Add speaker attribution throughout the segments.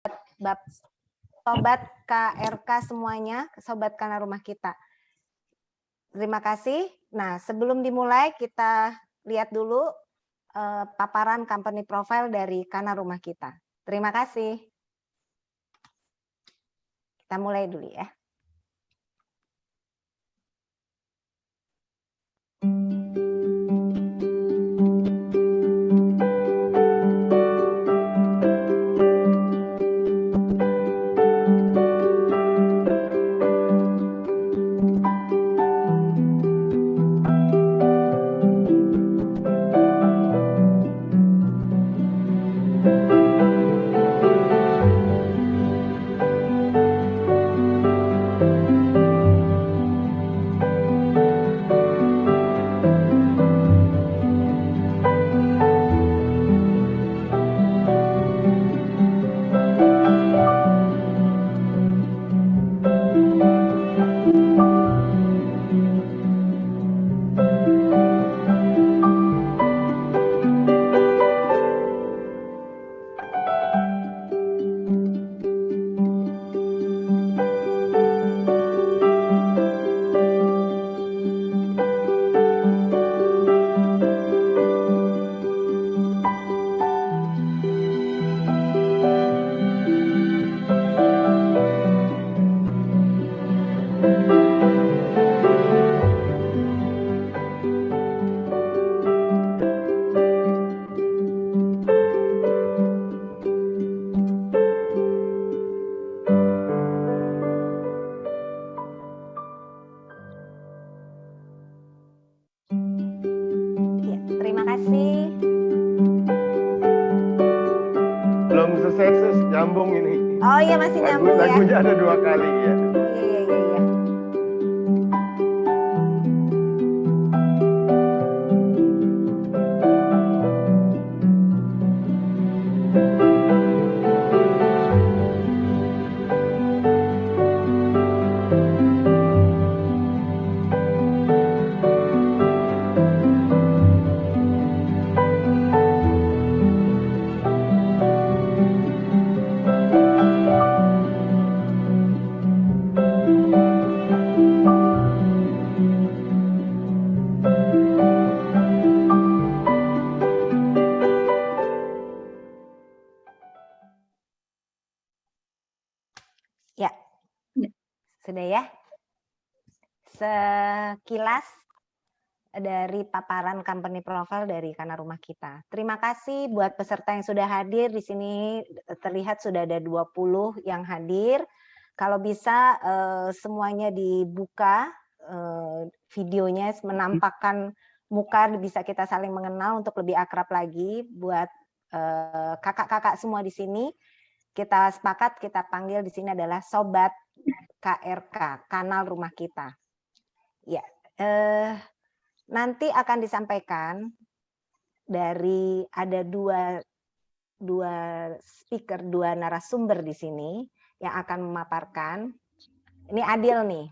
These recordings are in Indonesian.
Speaker 1: sobat KRK semuanya, sobat Kana Rumah Kita. Terima kasih. Nah, sebelum dimulai kita lihat dulu paparan company profile dari Kana Rumah Kita. Terima kasih. Kita mulai dulu ya. Terima kasih.
Speaker 2: Belum selesai, nyambung ini.
Speaker 1: Oh iya, masih nyambung ya.
Speaker 2: Lagunya ada 2 kali ya.
Speaker 1: Iya. Ya, sudah ya. Sekilas dari paparan company profile dari Kana Rumah Kita. Terima kasih buat peserta yang sudah hadir. Di sini terlihat sudah ada 20 yang hadir. Kalau bisa semuanya dibuka videonya, menampakkan muka, bisa kita saling mengenal untuk lebih akrab lagi. Buat kakak-kakak semua di sini, kita sepakat kita panggil di sini adalah Sobat KRK, Kanal Rumah Kita. Ya, nanti akan disampaikan dari ada dua speaker, 2 narasumber di sini yang akan memaparkan. Ini adil nih,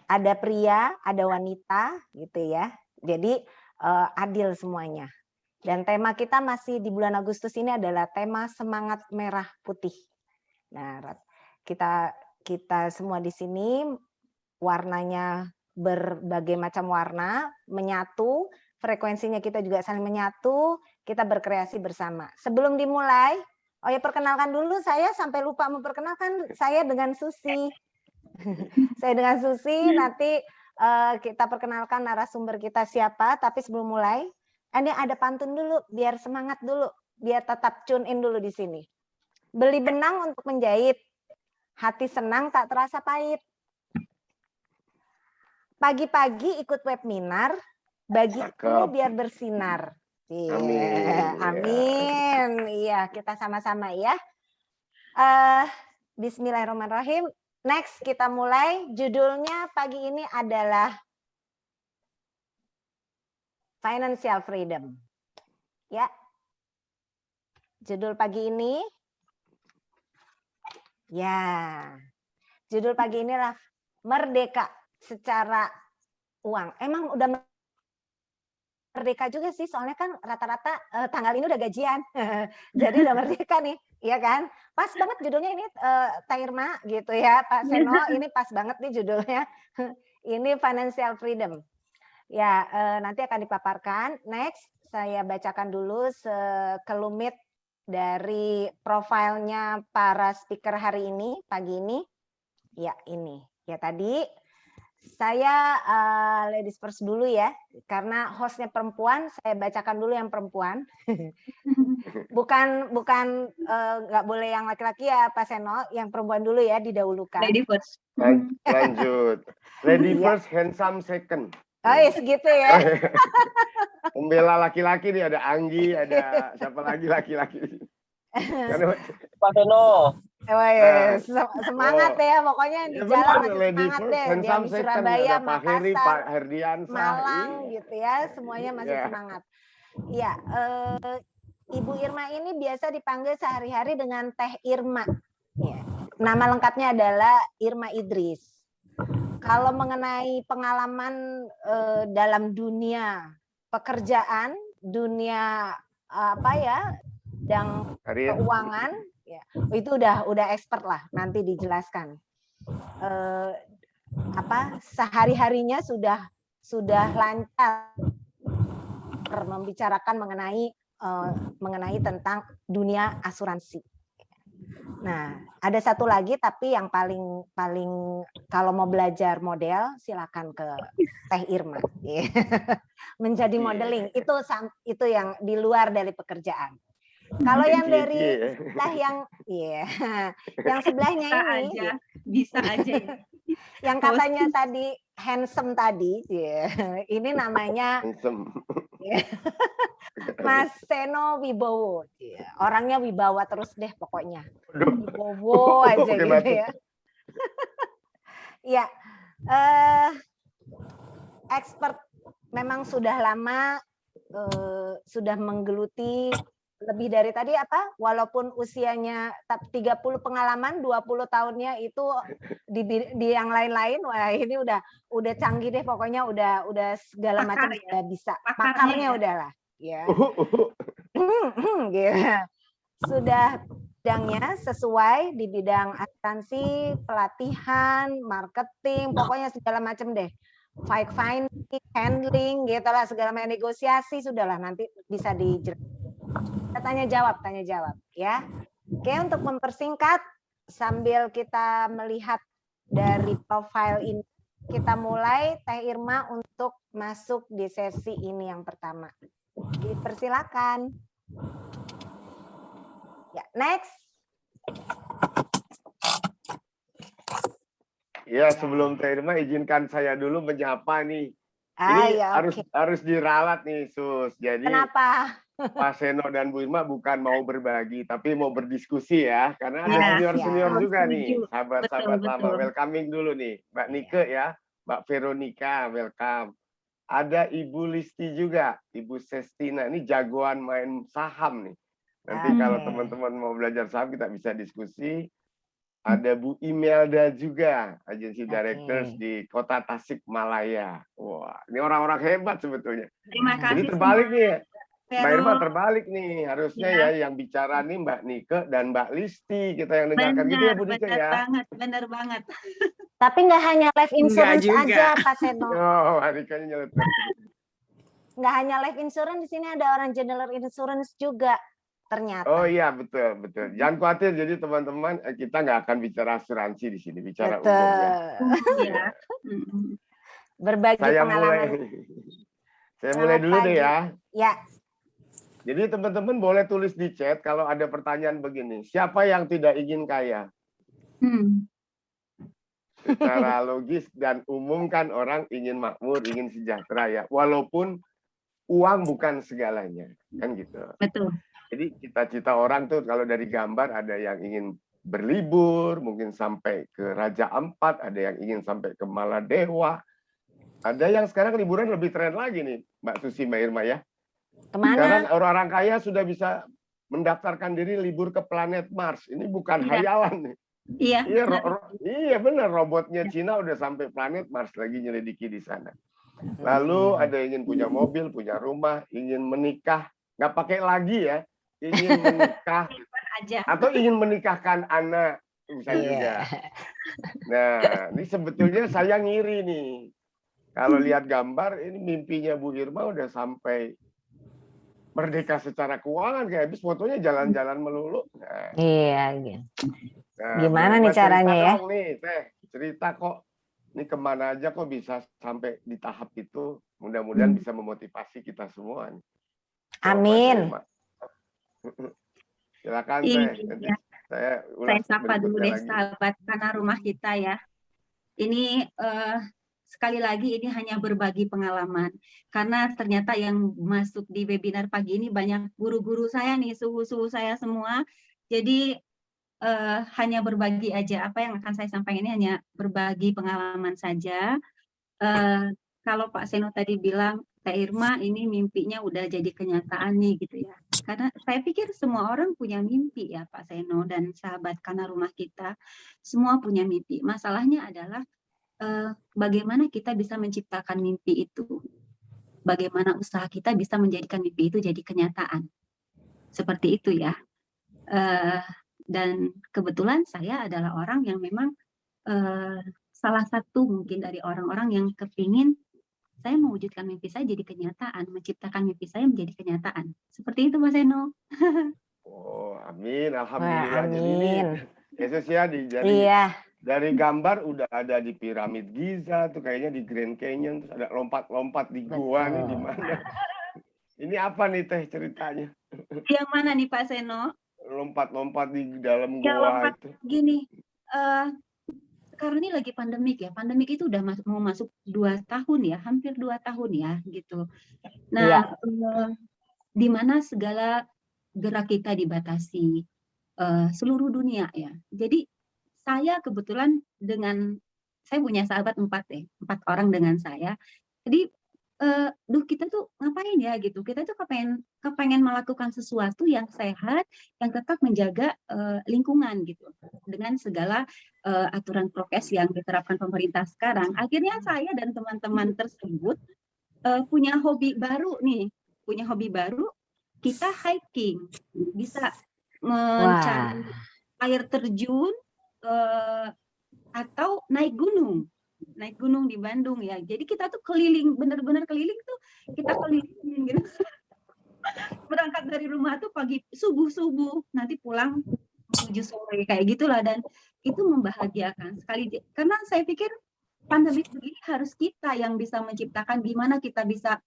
Speaker 1: ada pria, ada wanita, gitu ya. Jadi adil semuanya. Dan tema kita masih di bulan Agustus ini adalah tema semangat merah putih. Nah, kita semua di sini warnanya berbagai macam warna, menyatu, frekuensinya kita juga saling menyatu, kita berkreasi bersama. Sebelum dimulai, oh ya, perkenalkan dulu, saya sampai lupa memperkenalkan, saya dengan Susi. Saya dengan Susi, nanti kita perkenalkan narasumber kita siapa, tapi sebelum mulai, ini ada pantun dulu, biar semangat dulu, biar tetap tune in dulu di sini. Beli benang untuk menjahit, hati senang tak terasa pahit. Pagi-pagi ikut webinar, bagiku biar bersinar. Amin. Iya, kita sama-sama ya. Bismillahirrahmanirrahim. Next kita mulai. Judulnya pagi ini adalah Financial Freedom. Ya. Judul pagi ini. Ya. Judul pagi ini adalah Merdeka secara uang. Emang udah merdeka juga sih, soalnya kan rata-rata tanggal ini udah gajian. Jadi udah merdeka nih. Iya kan? Pas banget judulnya ini Teh Irma gitu ya, Pak Seno, ini pas banget nih judulnya. Ini financial freedom. Ya, nanti akan dipaparkan. Next, saya bacakan dulu sekelumit dari profilnya para speaker hari ini, pagi ini. Ya, ini. Ya, tadi saya ladies first dulu ya, karena hostnya perempuan, saya bacakan dulu yang perempuan. Bukan nggak boleh yang laki-laki ya Pak Seno, yang perempuan dulu ya didahulukan.
Speaker 3: Lady first.
Speaker 2: Lanjut. Lady
Speaker 1: Iya.
Speaker 2: first, handsome second.
Speaker 1: Oh ya segitu ya.
Speaker 2: Pembela laki-laki nih, ada Anggi, ada siapa lagi laki-laki.
Speaker 4: Pak Seno.
Speaker 1: Oh, ya. Semangat ya, pokoknya di
Speaker 2: Ya
Speaker 1: jalan
Speaker 2: benar,
Speaker 1: masih
Speaker 2: Lady
Speaker 1: semangat
Speaker 2: first,
Speaker 1: deh. Yang
Speaker 2: handsome
Speaker 1: di
Speaker 2: second.
Speaker 1: Surabaya,
Speaker 2: Ada Pak Heri,
Speaker 1: Makassar,
Speaker 2: Pak Herdiansah.
Speaker 1: Malang
Speaker 2: Iya.
Speaker 1: gitu ya, semuanya masih
Speaker 2: Iya.
Speaker 1: semangat. Iya, Ibu Irma ini biasa dipanggil sehari-hari dengan Teh Irma. Ya. Nama lengkapnya adalah Irma Idris. Kalau mengenai pengalaman dalam dunia pekerjaan, dunia apa ya, bidang
Speaker 2: Karir.
Speaker 1: keuangan, ya, itu udah expert lah. Nanti dijelaskan. Sehari-harinya sudah lancar membicarakan mengenai tentang dunia asuransi. Nah, ada satu lagi tapi yang paling kalau mau belajar model silakan ke Teh Irma. Menjadi modeling itu yang di luar dari pekerjaan. Kalau yang dari sebelah yang sebelahnya
Speaker 3: Bisa
Speaker 1: ini
Speaker 3: aja, bisa aja.
Speaker 1: yang katanya tadi handsome tadi, ini namanya Mas Seno Wibowo. Orangnya wibawa terus deh pokoknya. Wibowo aja gitu ya. Ya, expert memang sudah lama sudah menggeluti lebih dari tadi apa? Walaupun usianya 30 pengalaman, 20 tahunnya itu di yang lain-lain. Wah, ini udah canggih deh pokoknya udah segala macam udah bisa. Pakarnya udahlah, ya. Sudah bidangnya sesuai di bidang asuransi, pelatihan, marketing, pokoknya segala macam deh. Financing, handling, gitu lah, segala macam negosiasi sudahlah nanti bisa dijelaskan. Tanya jawab ya. Oke, untuk mempersingkat sambil kita melihat dari profil ini, kita mulai Teh Irma untuk masuk di sesi ini yang pertama. Dipersilakan. Ya, next.
Speaker 2: Ya, sebelum Teh Irma izinkan saya dulu menyapa nih. Ini
Speaker 1: ya,
Speaker 2: harus diralat nih, Sus. Jadi
Speaker 1: kenapa?
Speaker 2: Pak Seno dan Bu Irma bukan mau berbagi, tapi mau berdiskusi ya. Karena ada senior-senior juga nih, sahabat-sahabat lama. Welcoming dulu nih, Mbak Nike ya, Mbak Veronica, welcome. Ada Ibu Listi juga, Ibu Sestina. Ini jagoan main saham nih. Nanti kalau teman-teman mau belajar saham, kita bisa diskusi. Ada Bu Imelda juga, agensi directors di Kota Tasikmalaya. Wah, ini orang-orang hebat sebetulnya.
Speaker 3: Terima kasih.
Speaker 2: Jadi terbalik nih ya. Mbak Irma terbalik nih, harusnya ya yang bicara nih Mbak Nike dan Mbak Listi, kita yang dengarkan gitu ya Bu Nike ya.
Speaker 3: Benar banget.
Speaker 1: Tapi nggak hanya life insurance aja Pak Seno.
Speaker 2: Oh, Nike-nya nyeletuk.
Speaker 1: Nggak hanya life insurance, di sini ada orang general insurance juga ternyata.
Speaker 2: Oh iya, betul. Jangan khawatir, jadi teman-teman, kita nggak akan bicara asuransi di sini, bicara umum ya.
Speaker 1: Berbagi pengalaman.
Speaker 2: Saya mulai dulu deh ya.
Speaker 1: Ya.
Speaker 2: Jadi teman-teman boleh tulis di chat kalau ada pertanyaan begini. Siapa yang tidak ingin kaya? Secara logis dan umum kan orang ingin makmur, ingin sejahtera ya. Walaupun uang bukan segalanya. Kan gitu.
Speaker 3: Betul.
Speaker 2: Jadi cita-cita orang tuh kalau dari gambar ada yang ingin berlibur, mungkin sampai ke Raja Ampat, ada yang ingin sampai ke Maladewa. Ada yang sekarang liburan lebih tren lagi nih, Mbak Susi, Mbak Irma ya.
Speaker 1: Kemana?
Speaker 2: Sekarang orang-orang kaya sudah bisa mendaftarkan diri libur ke planet Mars. Ini bukan hayalan nih. Iya benar, robotnya Cina udah sampai planet Mars lagi nyelidiki di sana. Lalu ada yang ingin punya mobil, punya rumah, ingin menikah, nggak pakai lagi ya, ingin menikah
Speaker 3: aja.
Speaker 2: Atau ingin menikahkan anak, bisa juga. Nah, ini sebetulnya saya ngiri nih. Kalau lihat gambar, ini mimpinya Bu Irma udah sampai merdeka secara keuangan, kayak habis fotonya jalan-jalan melulu. Nah,
Speaker 1: Iya.
Speaker 2: nah,
Speaker 1: Gimana nih caranya ya?
Speaker 2: Dong nih, cerita kok. Ini kemana aja kok bisa sampai di tahap itu. Mudah-mudahan bisa memotivasi kita semua.
Speaker 1: Amin.
Speaker 2: Silakan Teh. Nanti saya ulas
Speaker 3: sapa dulu deh
Speaker 2: lagi.
Speaker 3: sahabat Kana Rumah kita ya. Ini sekali lagi ini hanya berbagi pengalaman. Karena ternyata yang masuk di webinar pagi ini banyak guru-guru saya nih, suhu-suhu saya semua. Jadi hanya berbagi aja. Apa yang akan saya sampaikan ini hanya berbagi pengalaman saja. Kalau Pak Seno tadi bilang, Teh Irma ini mimpinya udah jadi kenyataan nih gitu ya. Karena saya pikir semua orang punya mimpi ya Pak Seno dan sahabat Kana Rumah kita. Semua punya mimpi. Masalahnya adalah bagaimana kita bisa menciptakan mimpi itu. Bagaimana usaha kita bisa menjadikan mimpi itu jadi kenyataan. Seperti itu ya. Dan kebetulan saya adalah orang yang memang salah satu mungkin dari orang-orang yang kepingin saya mewujudkan mimpi saya jadi kenyataan, menciptakan mimpi saya menjadi kenyataan. Seperti itu Mas Eno.
Speaker 2: Oh, amin. Alhamdulillah.
Speaker 1: Wah, amin.
Speaker 2: Jadi Yesus ya, dari gambar udah ada di piramid Giza, tuh kayaknya di Grand Canyon, terus ada lompat-lompat di gua nih di mana. Ini apa nih Teh ceritanya?
Speaker 3: Yang mana nih Pak Seno?
Speaker 2: Lompat-lompat di dalam
Speaker 3: Ya,
Speaker 2: gua itu.
Speaker 3: Gini, karena ini lagi pandemik ya. Pandemik itu udah mau masuk 2 tahun ya, hampir 2 tahun ya gitu. Nah, di mana segala gerak kita dibatasi seluruh dunia ya. Jadi saya kebetulan saya punya sahabat 4 orang dengan saya. Jadi kita tuh ngapain ya gitu. Kita tuh kepengen melakukan sesuatu yang sehat, yang tetap menjaga lingkungan gitu. Dengan segala aturan prokes yang diterapkan pemerintah sekarang. Akhirnya saya dan teman-teman tersebut punya hobi baru nih. Punya hobi baru, kita hiking. Bisa mencari air terjun atau naik gunung di Bandung ya. Jadi kita tuh keliling, benar-benar keliling tuh kita keliling gitu. Berangkat dari rumah tuh pagi subuh, nanti pulang menuju sore kayak gitulah, dan itu membahagiakan sekali. Karena saya pikir pandemi begini harus kita yang bisa menciptakan gimana kita bisa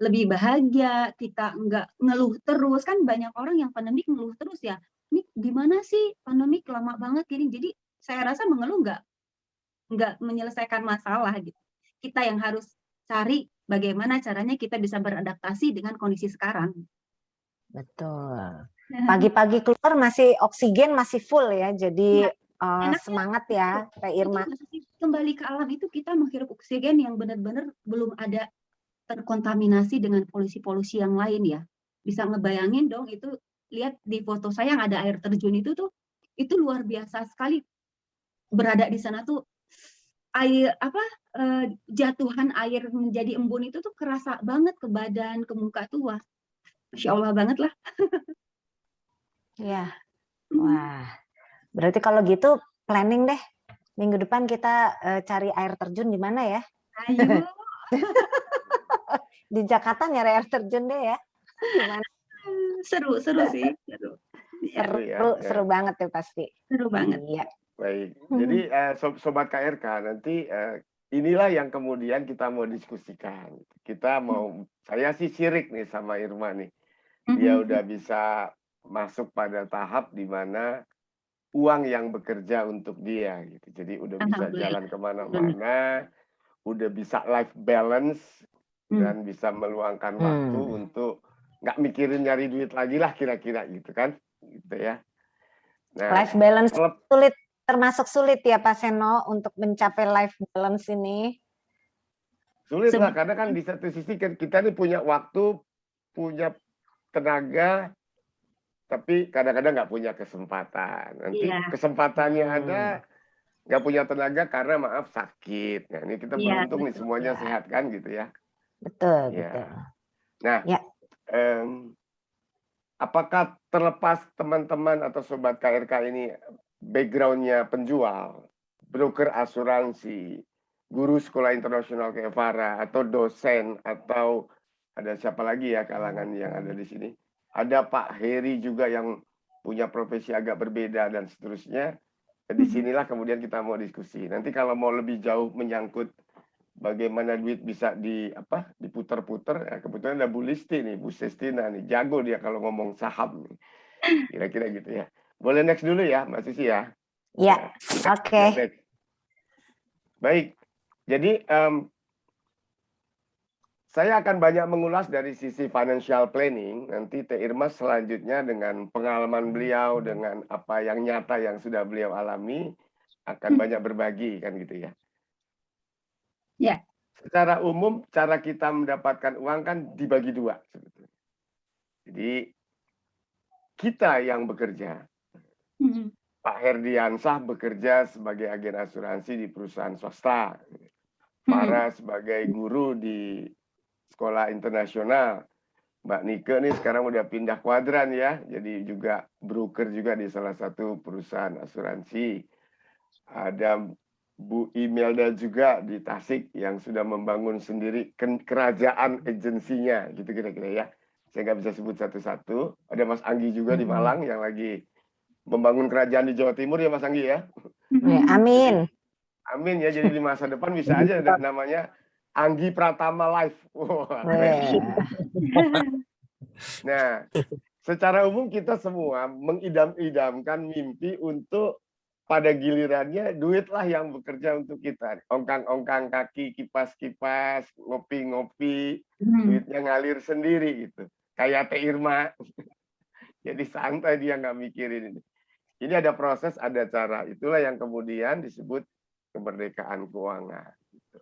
Speaker 3: lebih bahagia, kita nggak ngeluh terus. Kan banyak orang yang pandemi ngeluh terus ya. Ini gimana sih pandemi lama banget gini. Jadi saya rasa mengeluh nggak menyelesaikan masalah gitu. Kita yang harus cari bagaimana caranya kita bisa beradaptasi dengan kondisi sekarang.
Speaker 1: Betul. Pagi-pagi keluar masih oksigen masih full ya, jadi semangat ya Teh Irma.
Speaker 3: Kembali ke alam itu kita menghirup oksigen yang benar-benar belum ada terkontaminasi dengan polusi-polusi yang lain ya. Bisa ngebayangin dong itu, lihat di foto saya yang ada air terjun itu tuh, itu luar biasa sekali. Berada di sana tuh air jatuhan air menjadi embun itu tuh kerasa banget ke badan, ke muka tuh. Wah, Masya Allah banget lah.
Speaker 1: Ya, wah. Berarti kalau gitu planning deh. Minggu depan kita cari air terjun di mana ya?
Speaker 3: Ayo.
Speaker 1: Di Jakarta nyari air terjun deh ya. Gimana?
Speaker 3: Seru sih.
Speaker 1: Seru banget ya pasti.
Speaker 3: Seru banget.
Speaker 1: Iya.
Speaker 2: Baik. Jadi Sobat KRK, nanti inilah yang kemudian kita mau diskusikan. Saya sih sirik nih sama Irma nih. Dia udah bisa masuk pada tahap di mana uang yang bekerja untuk dia gitu. Jadi udah bisa jalan kemana-mana, udah bisa life balance, dan bisa meluangkan waktu untuk nggak mikirin nyari duit lagi lah kira-kira gitu kan, gitu ya. Nah,
Speaker 1: life balance termasuk sulit ya Pak Seno untuk mencapai life balance ini.
Speaker 2: Sulit lah, karena kan di satu sisi kita nih punya waktu, punya tenaga, tapi kadang-kadang nggak punya kesempatan. Nanti kesempatannya ada, nggak punya tenaga karena maaf sakit. Nah ini kita beruntung nih semuanya sehat kan gitu ya.
Speaker 1: Betul,
Speaker 2: ya.
Speaker 1: betul.
Speaker 2: Nah,
Speaker 1: ya.
Speaker 2: apakah terlepas teman-teman atau sobat KRK ini backgroundnya penjual, broker asuransi, guru sekolah internasional kayak Farah, atau dosen, atau ada siapa lagi ya kalangan yang ada di sini? Ada Pak Heri juga yang punya profesi agak berbeda dan seterusnya. Disinilah kemudian kita mau diskusi. Nanti kalau mau lebih jauh menyangkut bagaimana duit bisa diputar-putar, ya kebetulan ada Bu Listi nih, Bu Sestina nih, jago dia kalau ngomong saham nih. Kira-kira gitu ya. Boleh next dulu ya, Mbak Sisi ya.
Speaker 1: Ya, oke.
Speaker 2: Baik, jadi saya akan banyak mengulas dari sisi financial planning. Nanti Teh Irma selanjutnya dengan pengalaman beliau, dengan apa yang nyata yang sudah beliau alami, akan banyak berbagi, kan gitu ya.
Speaker 3: Ya.
Speaker 2: Secara umum, cara kita mendapatkan uang kan dibagi dua. Sebetulnya. Jadi, kita yang bekerja, Pak Herdiansah bekerja sebagai agen asuransi di perusahaan swasta. Farah sebagai guru di sekolah internasional. Mbak Nike nih sekarang udah pindah kuadran ya, jadi juga broker juga di salah satu perusahaan asuransi. Ada Bu Imelda juga di Tasik yang sudah membangun sendiri kerajaan agensinya, gitu kira-kira ya. Saya nggak bisa sebut satu-satu. Ada Mas Anggi juga di Malang yang lagi membangun kerajaan di Jawa Timur ya Mas Anggi ya.
Speaker 1: Amin.
Speaker 2: Amin ya, jadi di masa depan bisa aja namanya Anggi Pratama Live. Wah, nah, secara umum kita semua mengidam-idamkan mimpi untuk pada gilirannya duitlah yang bekerja untuk kita. Ongkang-ongkang kaki, kipas-kipas, ngopi-ngopi, duitnya ngalir sendiri gitu. Kayak Teh Irma. Jadi santai dia nggak mikirin ini. Ini ada proses, ada cara. Itulah yang kemudian disebut kemerdekaan keuangan. Gitu.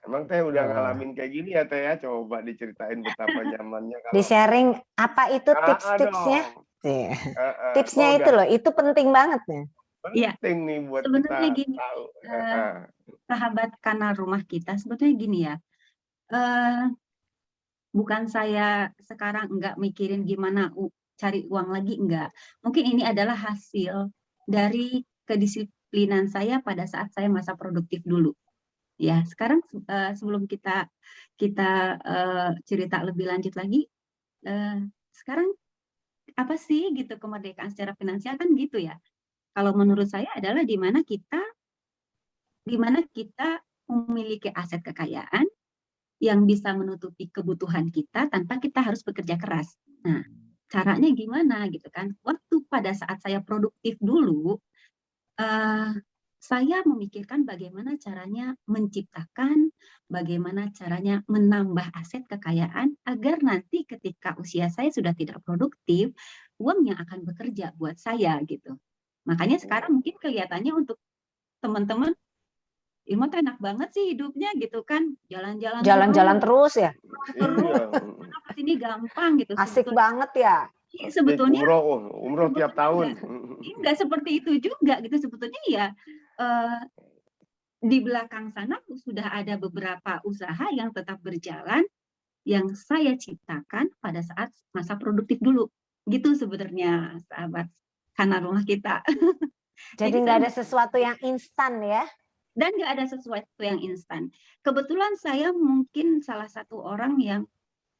Speaker 2: Emang Teh udah ngalamin kayak gini ya Teh ya? Coba diceritain betapa nyamannya. Kalau...
Speaker 1: Di-sharing apa itu tips-tipsnya? Tipsnya itu loh, itu penting banget ya.
Speaker 2: Penting nih buat
Speaker 3: sebenarnya
Speaker 2: kita
Speaker 3: gini,
Speaker 2: tahu.
Speaker 3: Sahabat kanal rumah kita, sebetulnya gini ya. Bukan saya sekarang enggak mikirin gimana cari uang lagi, enggak. Mungkin ini adalah hasil dari kedisiplinan saya pada saat saya masa produktif dulu. Ya, sekarang sebelum kita cerita lebih lanjut lagi, sekarang apa sih gitu kemerdekaan secara finansial kan gitu ya. Kalau menurut saya adalah di mana kita memiliki aset kekayaan yang bisa menutupi kebutuhan kita tanpa kita harus bekerja keras. Nah, caranya gimana gitu kan? Waktu pada saat saya produktif dulu, saya memikirkan bagaimana caranya menciptakan, bagaimana caranya menambah aset kekayaan agar nanti ketika usia saya sudah tidak produktif, uangnya akan bekerja buat saya gitu. Makanya sekarang mungkin kelihatannya untuk teman-teman, Irma tuh enak banget sih hidupnya gitu kan, jalan-jalan
Speaker 1: terus ya.
Speaker 3: Kenapa sini gampang gitu.
Speaker 1: Asik banget ya.
Speaker 3: Sebetulnya
Speaker 2: umroh tiap tahun.
Speaker 3: Enggak seperti itu juga gitu sebetulnya ya. Di belakang sana sudah ada beberapa usaha yang tetap berjalan yang saya ciptakan pada saat masa produktif dulu. Gitu sebenarnya sahabat kanal rumah kita.
Speaker 1: Jadi nggak ada sesuatu yang instan ya?
Speaker 3: Dan nggak ada sesuatu yang instan. Kebetulan saya mungkin salah satu orang yang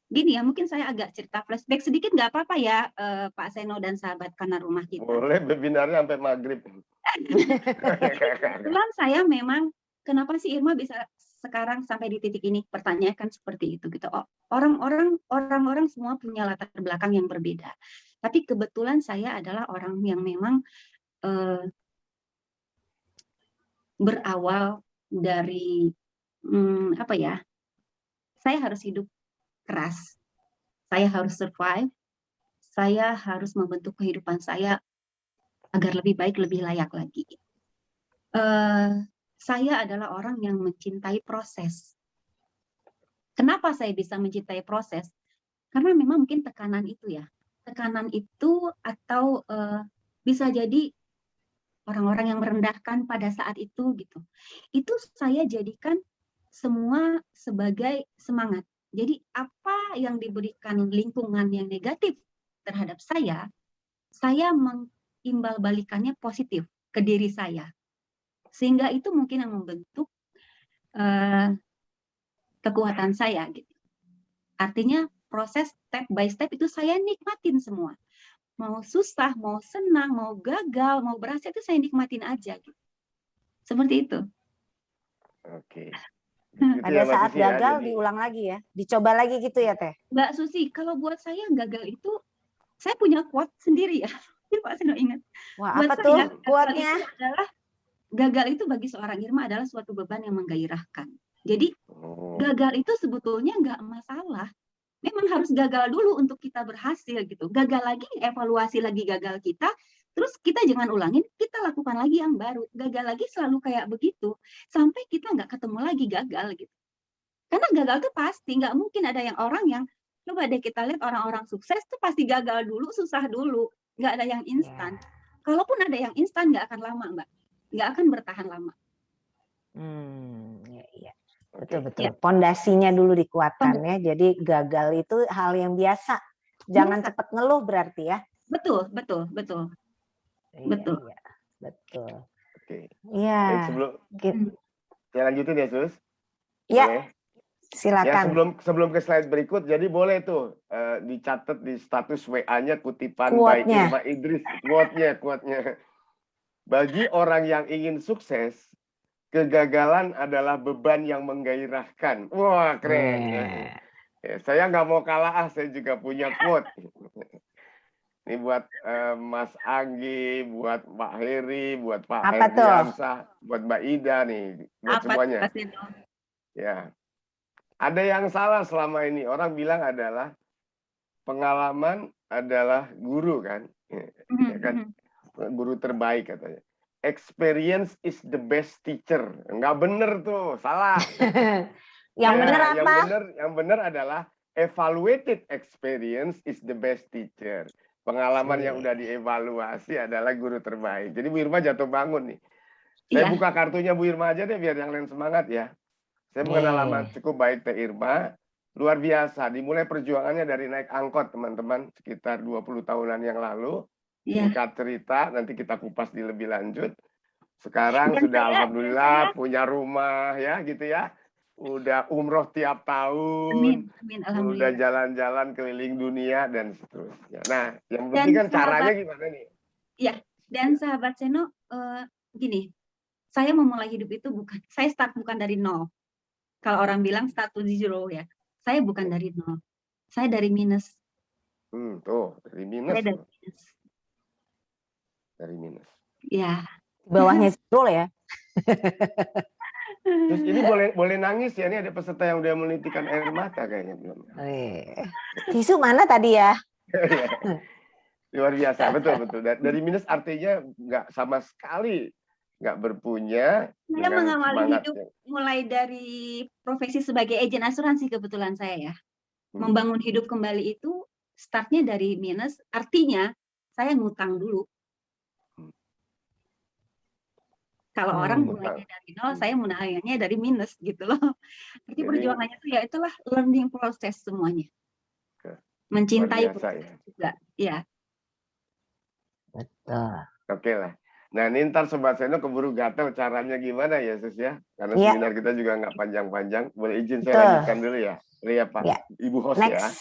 Speaker 3: gini ya, mungkin saya agak cerita flashback sedikit nggak apa-apa ya, Pak Seno dan sahabat kanal rumah kita.
Speaker 2: Boleh, webinarnya sampai maghrib.
Speaker 3: Kebetulan saya memang, kenapa sih Irma bisa sekarang sampai di titik ini? Pertanyakan seperti itu gitu. Orang-orang semua punya latar belakang yang berbeda. Tapi kebetulan saya adalah orang yang memang berawal dari saya harus hidup keras, saya harus survive, saya harus membentuk kehidupan saya agar lebih baik, lebih layak lagi. Saya adalah orang yang mencintai proses. Kenapa saya bisa mencintai proses? Karena memang mungkin tekanan itu ya, tekanan itu atau bisa jadi orang-orang yang merendahkan pada saat itu gitu. Itu saya jadikan semua sebagai semangat. Jadi apa yang diberikan lingkungan yang negatif terhadap saya mengimbal balikannya positif ke diri saya. Sehingga itu mungkin yang membentuk kekuatan saya gitu. Artinya proses step by step itu saya nikmatin semua. Mau susah, mau senang, mau gagal, mau berhasil itu saya nikmatin aja gitu. Seperti itu.
Speaker 2: Oke.
Speaker 1: Pada saat gagal diulang lagi ya, dicoba lagi gitu ya Teh.
Speaker 3: Mbak Susi, kalau buat saya gagal itu, saya punya quote sendiri ya. Pak Seno ingat.
Speaker 1: Wah,
Speaker 3: buat
Speaker 1: apa
Speaker 3: saya,
Speaker 1: tuh quote-nya?
Speaker 3: Gagal itu bagi seorang Irma adalah suatu beban yang menggairahkan. Jadi gagal itu sebetulnya nggak masalah. Memang harus gagal dulu untuk kita berhasil gitu. Gagal lagi, evaluasi lagi gagal kita, terus kita jangan ulangin, kita lakukan lagi yang baru. Gagal lagi selalu kayak begitu, sampai kita nggak ketemu lagi gagal gitu. Karena gagal tuh pasti, nggak mungkin ada yang orang yang, coba deh kita lihat orang-orang sukses tuh pasti gagal dulu, susah dulu. Nggak ada yang instan. Kalaupun ada yang instan, nggak akan lama, Mbak. Nggak akan bertahan lama.
Speaker 1: Iya. Betul-betul. Pondasinya dulu dikuatkan ya. Jadi gagal itu hal yang biasa. Jangan cepat ngeluh berarti ya.
Speaker 3: Betul.
Speaker 1: Betul.
Speaker 2: Oke.
Speaker 1: Iya.
Speaker 2: Sebelum saya lanjutin ya, Sus.
Speaker 1: Iya.
Speaker 2: Boleh?
Speaker 1: Silakan.
Speaker 2: Ya, sebelum ke slide berikut, jadi boleh tuh dicatat di status WA-nya kutipan by Irma Idris, quote-nya. Bagi orang yang ingin sukses, kegagalan adalah beban yang menggairahkan. Wah, keren. Ya, saya nggak mau kalah, saya juga punya quote. Ini buat Mas Anggi, buat Pak Heri, buat Pak Herdiansah, buat Mbak Ida nih, buat semuanya. Ya. Ada yang salah selama ini. Orang bilang adalah pengalaman adalah guru kan. Ya kan? Guru terbaik katanya. Experience is the best teacher. Enggak bener tuh, salah.
Speaker 1: Yang bener apa?
Speaker 2: Yang bener adalah evaluated experience is the best teacher. Pengalaman yang udah dievaluasi adalah guru terbaik. Jadi Bu Irma jatuh bangun nih. Saya buka kartunya Bu Irma aja deh biar yang lain semangat ya. Saya mengenal lama cukup baik Teh Irma, luar biasa. Dimulai perjuangannya dari naik angkot teman-teman, sekitar 20 tahunan yang lalu. Singkat cerita, nanti kita kupas di lebih lanjut. Sekarang sudah alhamdulillah punya rumah ya gitu ya. Udah umroh tiap tahun.
Speaker 3: Amin,
Speaker 2: udah jalan-jalan keliling dunia dan seterusnya. Nah, yang penting kan caranya gimana nih?
Speaker 3: Iya, dan sahabat Seno, gini, saya memulai hidup itu saya start bukan dari nol. Kalau orang bilang start to zero ya, saya bukan dari nol, saya dari minus.
Speaker 2: Tuh, dari minus.
Speaker 3: Saya dari minus.
Speaker 2: Dari minus.
Speaker 3: Ya.
Speaker 1: Bawahnya zero ya.
Speaker 2: Terus ini boleh nangis ya, ini ada peserta yang udah menitikan air mata kayaknya belum.
Speaker 1: Tisu mana tadi ya?
Speaker 2: Luar biasa, betul. Dari minus artinya nggak sama sekali nggak berpunya.
Speaker 3: Saya mengawali hidup mulai dari profesi sebagai agen asuransi kebetulan saya ya. Membangun hidup kembali itu startnya dari minus, artinya saya ngutang dulu. Kalau orang mulainya dari nol, saya mulainya dari minus gitu loh. Jadi perjuangannya itu ya itulah learning process semuanya. Mencintai proses juga, ya.
Speaker 1: Betul.
Speaker 2: Oke lah. Nah, ini ntar Sobat Seno keburu gatel caranya gimana ya, Sus ya? Karena seminar kita juga nggak panjang-panjang. Boleh izin saya lanjutkan dulu ya? Iya, Pak. Ibu host ya.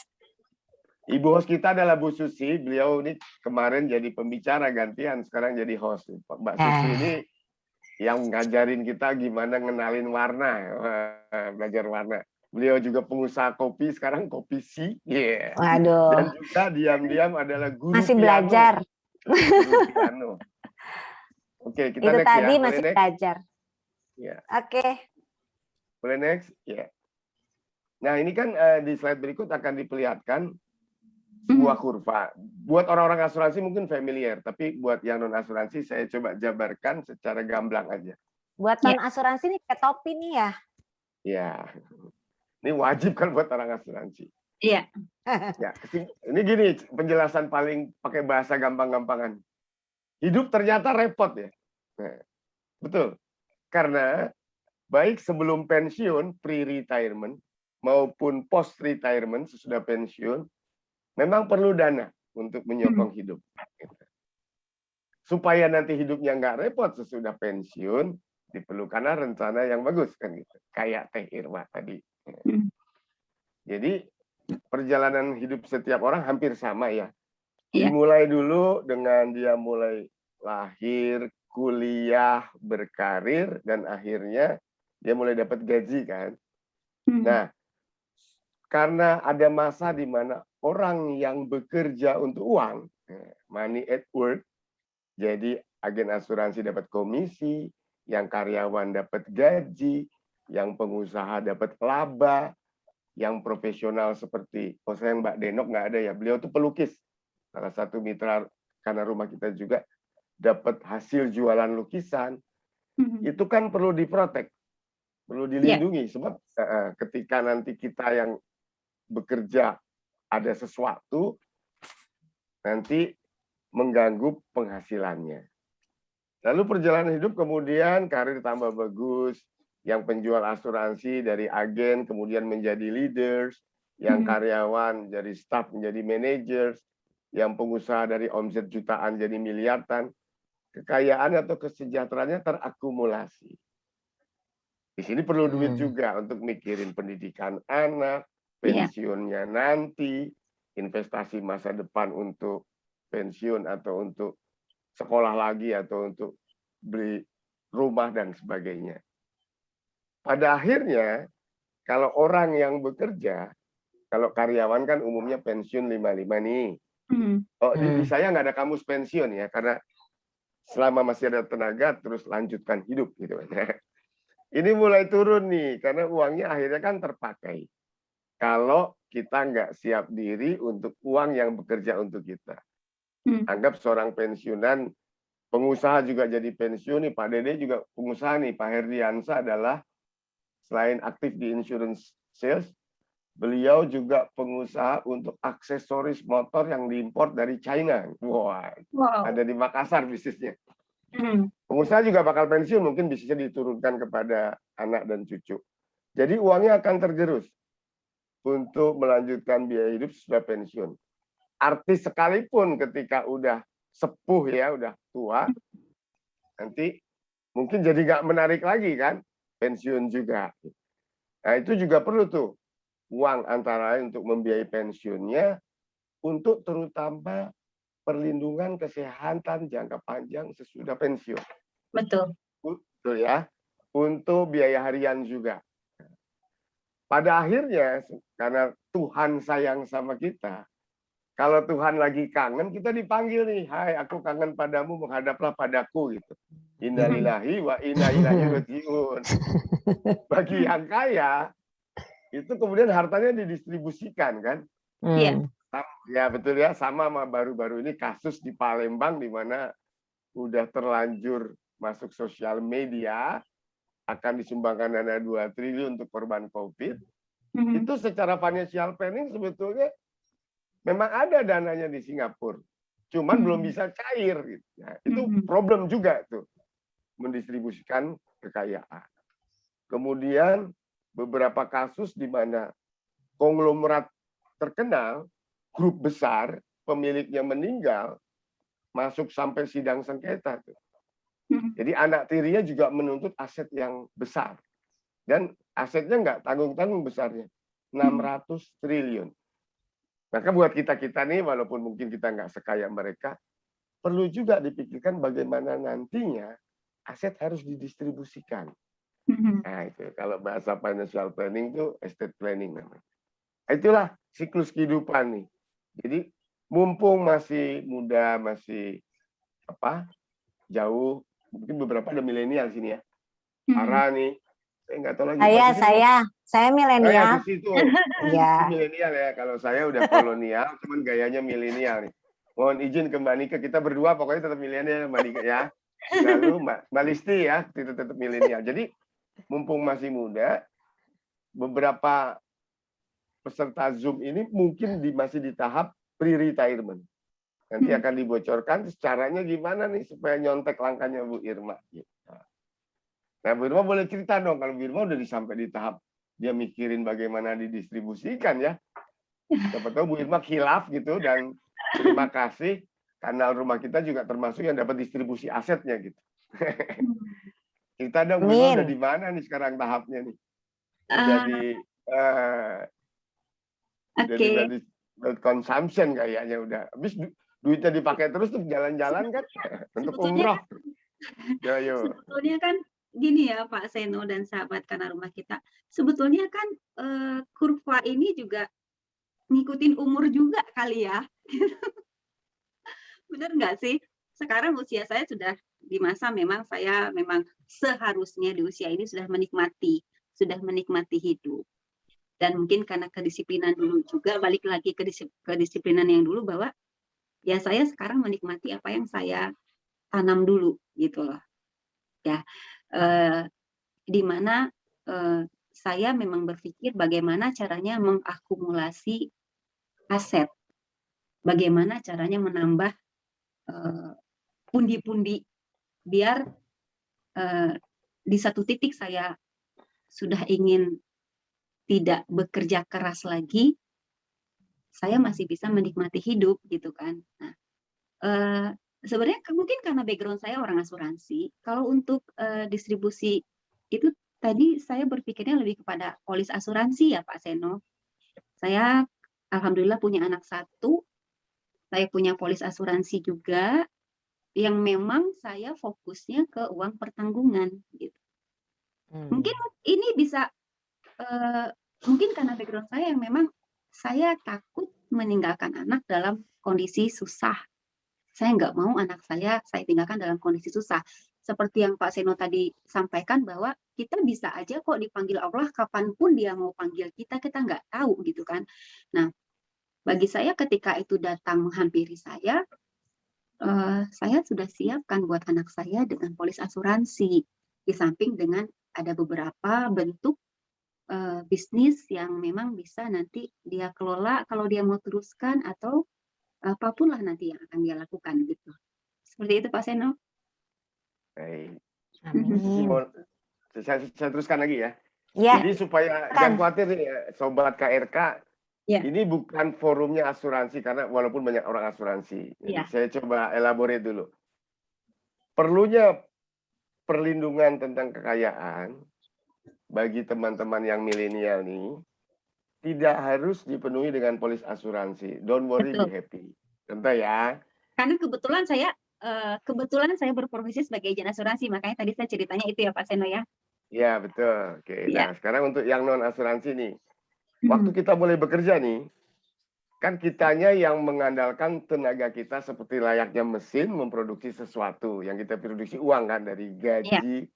Speaker 2: Ibu host kita adalah Bu Susi. Beliau ini kemarin jadi pembicara gantian, sekarang jadi host. Mbak Susi ini yang ngajarin kita gimana ngenalin warna, belajar warna. Beliau juga pengusaha kopi, sekarang kopi si.
Speaker 1: Waduh.
Speaker 2: Dan juga diam-diam adalah guru
Speaker 1: masih
Speaker 2: piano.
Speaker 1: Belajar.
Speaker 2: Guru piano. Oke, kita
Speaker 1: itu
Speaker 2: next
Speaker 1: tadi
Speaker 2: ya.
Speaker 1: masih
Speaker 2: next?
Speaker 1: belajar. Oke.
Speaker 2: Boleh next? Ya. Nah, ini kan di slide berikut akan diperlihatkan sebuah kurva. Buat orang-orang asuransi mungkin familiar, tapi buat yang non asuransi saya coba jabarkan secara gamblang aja.
Speaker 1: Buat non asuransi ini kayak topi nih ya.
Speaker 2: Iya. Ini wajib kan buat orang asuransi.
Speaker 3: Iya.
Speaker 2: Ya, ini gini penjelasan paling pakai bahasa gampang-gampangan. Hidup ternyata repot ya. Nah, betul. Karena baik sebelum pensiun, pre-retirement, maupun post retirement sesudah pensiun memang perlu dana untuk menyokong hidup. Supaya nanti hidupnya nggak repot sesudah pensiun, diperlukanlah rencana yang bagus kan gitu. Kayak Teh Irma tadi. Jadi perjalanan hidup setiap orang hampir sama ya. Dimulai dulu dengan dia mulai lahir, kuliah, berkarir, dan akhirnya dia mulai dapat gaji kan. Nah, karena ada masa di mana orang yang bekerja untuk uang, money at work, jadi agen asuransi dapat komisi, yang karyawan dapat gaji, yang pengusaha dapat laba, yang profesional seperti, saya Mbak Denok nggak ada ya, beliau tuh pelukis, salah satu mitra karena rumah kita juga dapat hasil jualan lukisan, itu kan perlu diprotek, perlu dilindungi, sebab ketika nanti kita yang bekerja ada sesuatu, nanti mengganggu penghasilannya. Lalu perjalanan hidup kemudian karir tambah bagus, yang penjual asuransi dari agen kemudian menjadi leaders, yang karyawan jadi staff menjadi managers, yang pengusaha dari omset jutaan jadi miliaran. Kekayaan atau kesejahteraannya terakumulasi. Di sini perlu duit juga untuk mikirin pendidikan anak, pensiunnya nanti, investasi masa depan untuk pensiun atau untuk sekolah lagi atau untuk beli rumah dan sebagainya. Pada akhirnya, kalau orang yang bekerja, kalau karyawan kan umumnya pensiun 55 nih. Oh, di saya nggak ada kamus pensiun ya, karena selama masih ada tenaga terus lanjutkan hidup gitu. Ini mulai turun nih, karena uangnya akhirnya kan terpakai. Kalau kita nggak siap diri untuk uang yang bekerja untuk kita. Anggap seorang pensiunan, pengusaha juga jadi pensiun nih, Pak Dede juga pengusaha nih, Pak Herdiansa adalah selain aktif di insurance sales, beliau juga pengusaha untuk aksesoris motor yang diimpor dari China. Wah, ada di Makassar bisnisnya. Pengusaha juga bakal pensiun, mungkin bisnisnya diturunkan kepada anak dan cucu. Jadi uangnya akan tergerus untuk melanjutkan biaya hidup sesudah pensiun. Artis sekalipun ketika udah sepuh ya, udah tua, nanti mungkin jadi nggak menarik lagi kan, pensiun juga. Nah itu juga perlu tuh uang antara lain untuk membiayai pensiunnya, untuk terutama perlindungan kesehatan jangka panjang sesudah pensiun.
Speaker 3: Betul.
Speaker 2: Betul ya, untuk biaya harian juga. Pada akhirnya, karena Tuhan sayang sama kita, kalau Tuhan lagi kangen, kita dipanggil nih, hai aku kangen padamu, menghadaplah padaku gitu. Innalillahi wa inna ilaihi rajiun. Bagi yang kaya, itu kemudian hartanya didistribusikan kan. Ya betul ya, sama baru-baru ini kasus di Palembang di mana udah terlanjur masuk sosial media, akan disumbangkan dana 2 triliun untuk korban COVID. Itu secara financial planning sebetulnya memang ada dananya di Singapura, cuman belum bisa cair. Gitu. Nah, itu problem juga tuh, mendistribusikan kekayaan. Kemudian beberapa kasus di mana konglomerat terkenal, grup besar, pemiliknya meninggal, masuk sampai sidang sengketa. Tuh. Jadi anak tirinya juga menuntut aset yang besar. Dan asetnya nggak tanggung-tanggung besarnya, 600 triliun. Maka buat kita-kita nih, walaupun mungkin kita nggak sekaya mereka, perlu juga dipikirkan bagaimana nantinya aset harus didistribusikan. Nah itu, kalau bahasa financial planning itu estate planning namanya. Itulah siklus kehidupan nih. Jadi mumpung masih muda, masih jauh, mungkin beberapa ada milenial sini ya. Ara nih, saya nggak tahu lagi.
Speaker 1: Saya milenial.
Speaker 2: Di situ. Milenial ya. Kalau saya udah kolonial, cuman gayanya milenial nih. Mohon izin ke Mbak Nika, kita berdua pokoknya tetap milenial Mbak Nika ya. Lalu Mbak Listi ya, tetap milenial. Jadi mumpung masih muda, beberapa peserta Zoom ini mungkin masih di tahap pre-retirement. Nanti akan dibocorkan caranya gimana nih supaya nyontek langkahnya Bu Irma. Nah, Bu Irma boleh cerita dong kalau Bu Irma udah sampai di tahap dia mikirin bagaimana didistribusikan ya. Siapa tahu Bu Irma khilaf gitu, dan terima kasih kanal rumah kita juga termasuk yang dapat distribusi asetnya gitu. Kita dong, Bu Irma udah di mana nih sekarang tahapnya nih? Udah di consumption kayaknya udah. Habis duitnya dipakai terus tuh jalan-jalan kan untuk umroh.
Speaker 3: Sebetulnya kan gini ya Pak Seno dan sahabat kanal rumah kita. Sebetulnya kan kurva ini juga ngikutin umur juga kali ya. Benar nggak sih? Sekarang usia saya sudah di masa memang saya memang seharusnya di usia ini sudah menikmati hidup. Dan mungkin karena kedisiplinan dulu juga, balik lagi ke kedisiplinan yang dulu, bahwa ya saya sekarang menikmati apa yang saya tanam dulu gitu loh. Ya, di mana saya memang berpikir bagaimana caranya mengakumulasi aset, bagaimana caranya menambah pundi-pundi biar di satu titik saya sudah ingin tidak bekerja keras lagi, saya masih bisa menikmati hidup gitu kan. Nah, sebenarnya mungkin karena background saya orang asuransi, kalau untuk distribusi itu tadi saya berpikirnya lebih kepada polis asuransi ya Pak Seno. Saya alhamdulillah punya anak 1, saya punya polis asuransi juga, yang memang saya fokusnya ke uang pertanggungan gitu. Mungkin ini bisa mungkin karena background saya yang memang saya takut meninggalkan anak dalam kondisi susah. Saya nggak mau anak saya tinggalkan dalam kondisi susah. Seperti yang Pak Seno tadi sampaikan, bahwa kita bisa aja kok dipanggil Allah kapanpun dia mau panggil kita nggak tahu gitu kan. Nah, bagi saya ketika itu datang menghampiri saya sudah siapkan buat anak saya dengan polis asuransi. Di samping dengan ada beberapa bentuk bisnis yang memang bisa nanti dia kelola kalau dia mau teruskan, atau apapun lah nanti yang akan dia lakukan gitu. Seperti itu Pak Seno.
Speaker 2: Baik.
Speaker 1: Amin.
Speaker 2: Saya teruskan lagi ya.
Speaker 1: Ya.
Speaker 2: Jadi supaya jangan khawatir nih Sobat KRK,
Speaker 3: ya.
Speaker 2: Ini bukan forumnya asuransi, karena walaupun banyak orang asuransi. Jadi saya coba elaborate dulu. Perlunya perlindungan tentang kekayaan bagi teman-teman yang milenial nih tidak harus dipenuhi dengan polis asuransi. Don't worry, be happy. Contoh ya.
Speaker 3: Karena kebetulan saya berprofesi sebagai agen asuransi, makanya tadi saya ceritanya itu ya Pak Seno ya.
Speaker 2: Iya betul. Oke. Nah sekarang untuk yang non asuransi nih, waktu kita mulai bekerja nih, kan kitanya yang mengandalkan tenaga kita seperti layaknya mesin memproduksi sesuatu. Yang kita produksi uang kan, dari gaji,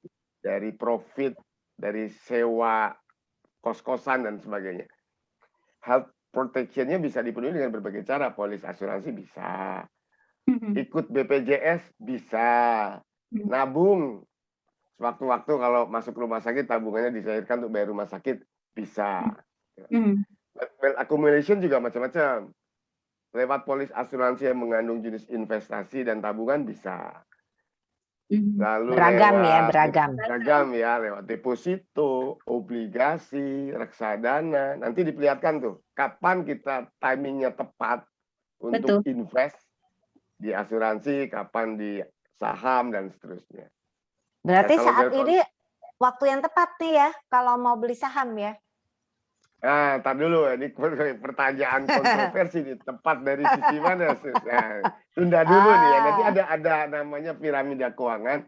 Speaker 2: dari profit, dari sewa kos-kosan dan sebagainya. Health protection-nya bisa dipenuhi dengan berbagai cara. Polis asuransi bisa, ikut BPJS bisa, nabung sewaktu-waktu kalau masuk rumah sakit tabungannya dicairkan untuk bayar rumah sakit bisa. Well accumulation juga macam-macam. Lewat polis asuransi yang mengandung jenis investasi dan tabungan bisa. Lalu beragam ya, lewat deposito, obligasi, reksadana. Nanti diperlihatkan tuh kapan kita timingnya tepat untuk invest di asuransi, kapan di saham dan seterusnya.
Speaker 1: Berarti saat ini waktu yang tepat nih ya kalau mau beli saham ya.
Speaker 2: Nah, tar dulu, ini pertanyaan kontroversi nih, tepat dari sisi mana? Nah, tunda dulu nih ya, nanti ada namanya piramida keuangan,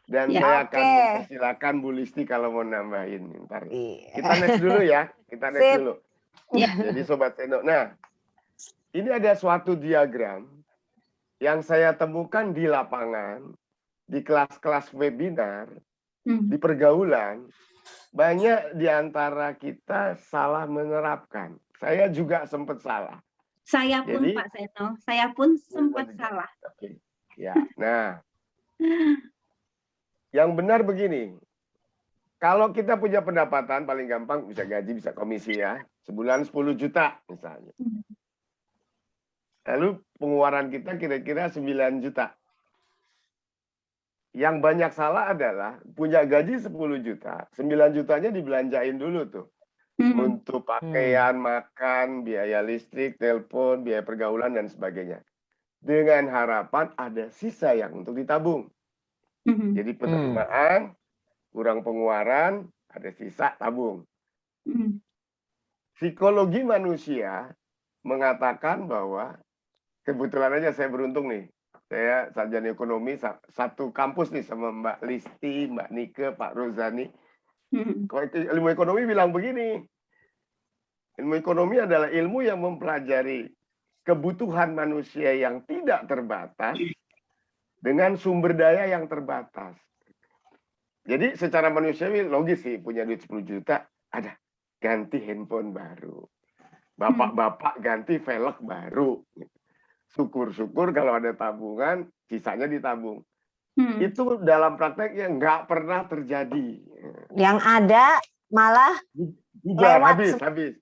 Speaker 2: dan saya akan mempersilakan Bu Listi kalau mau nambahin. Ntar. Kita next dulu ya, kita next dulu. Jadi Sobat Seno, nah ini ada suatu diagram yang saya temukan di lapangan, di kelas-kelas webinar, di pergaulan. Banyak di antara kita salah menerapkan. Saya juga sempat salah.
Speaker 3: Saya pun Pak Seno, saya pun sempat salah.
Speaker 2: Oke. Ya, nah, yang benar begini. Kalau kita punya pendapatan paling gampang bisa gaji, bisa komisi ya. Sebulan 10 juta misalnya. Lalu pengeluaran kita kira-kira 9 juta. Yang banyak salah adalah punya gaji 10 juta, 9 jutanya dibelanjain dulu tuh. untuk pakaian, makan, biaya listrik, telepon, biaya pergaulan, dan sebagainya. Dengan harapan ada sisa yang untuk ditabung. Jadi penerimaan, kurang pengeluaran, ada sisa tabung. Psikologi manusia mengatakan bahwa, kebetulan aja saya beruntung nih, saya sarjana ekonomi satu kampus nih sama Mbak Listi, Mbak Nike, Pak Rozani. Kalau ilmu ekonomi bilang begini, ilmu ekonomi adalah ilmu yang mempelajari kebutuhan manusia yang tidak terbatas dengan sumber daya yang terbatas. Jadi secara manusiawi logis sih, punya duit 10 juta, ada ganti handphone baru. Bapak-bapak ganti velg baru. Syukur-syukur kalau ada tabungan, sisanya ditabung. Itu dalam prakteknya nggak pernah terjadi.
Speaker 1: Yang ada malah
Speaker 2: habis.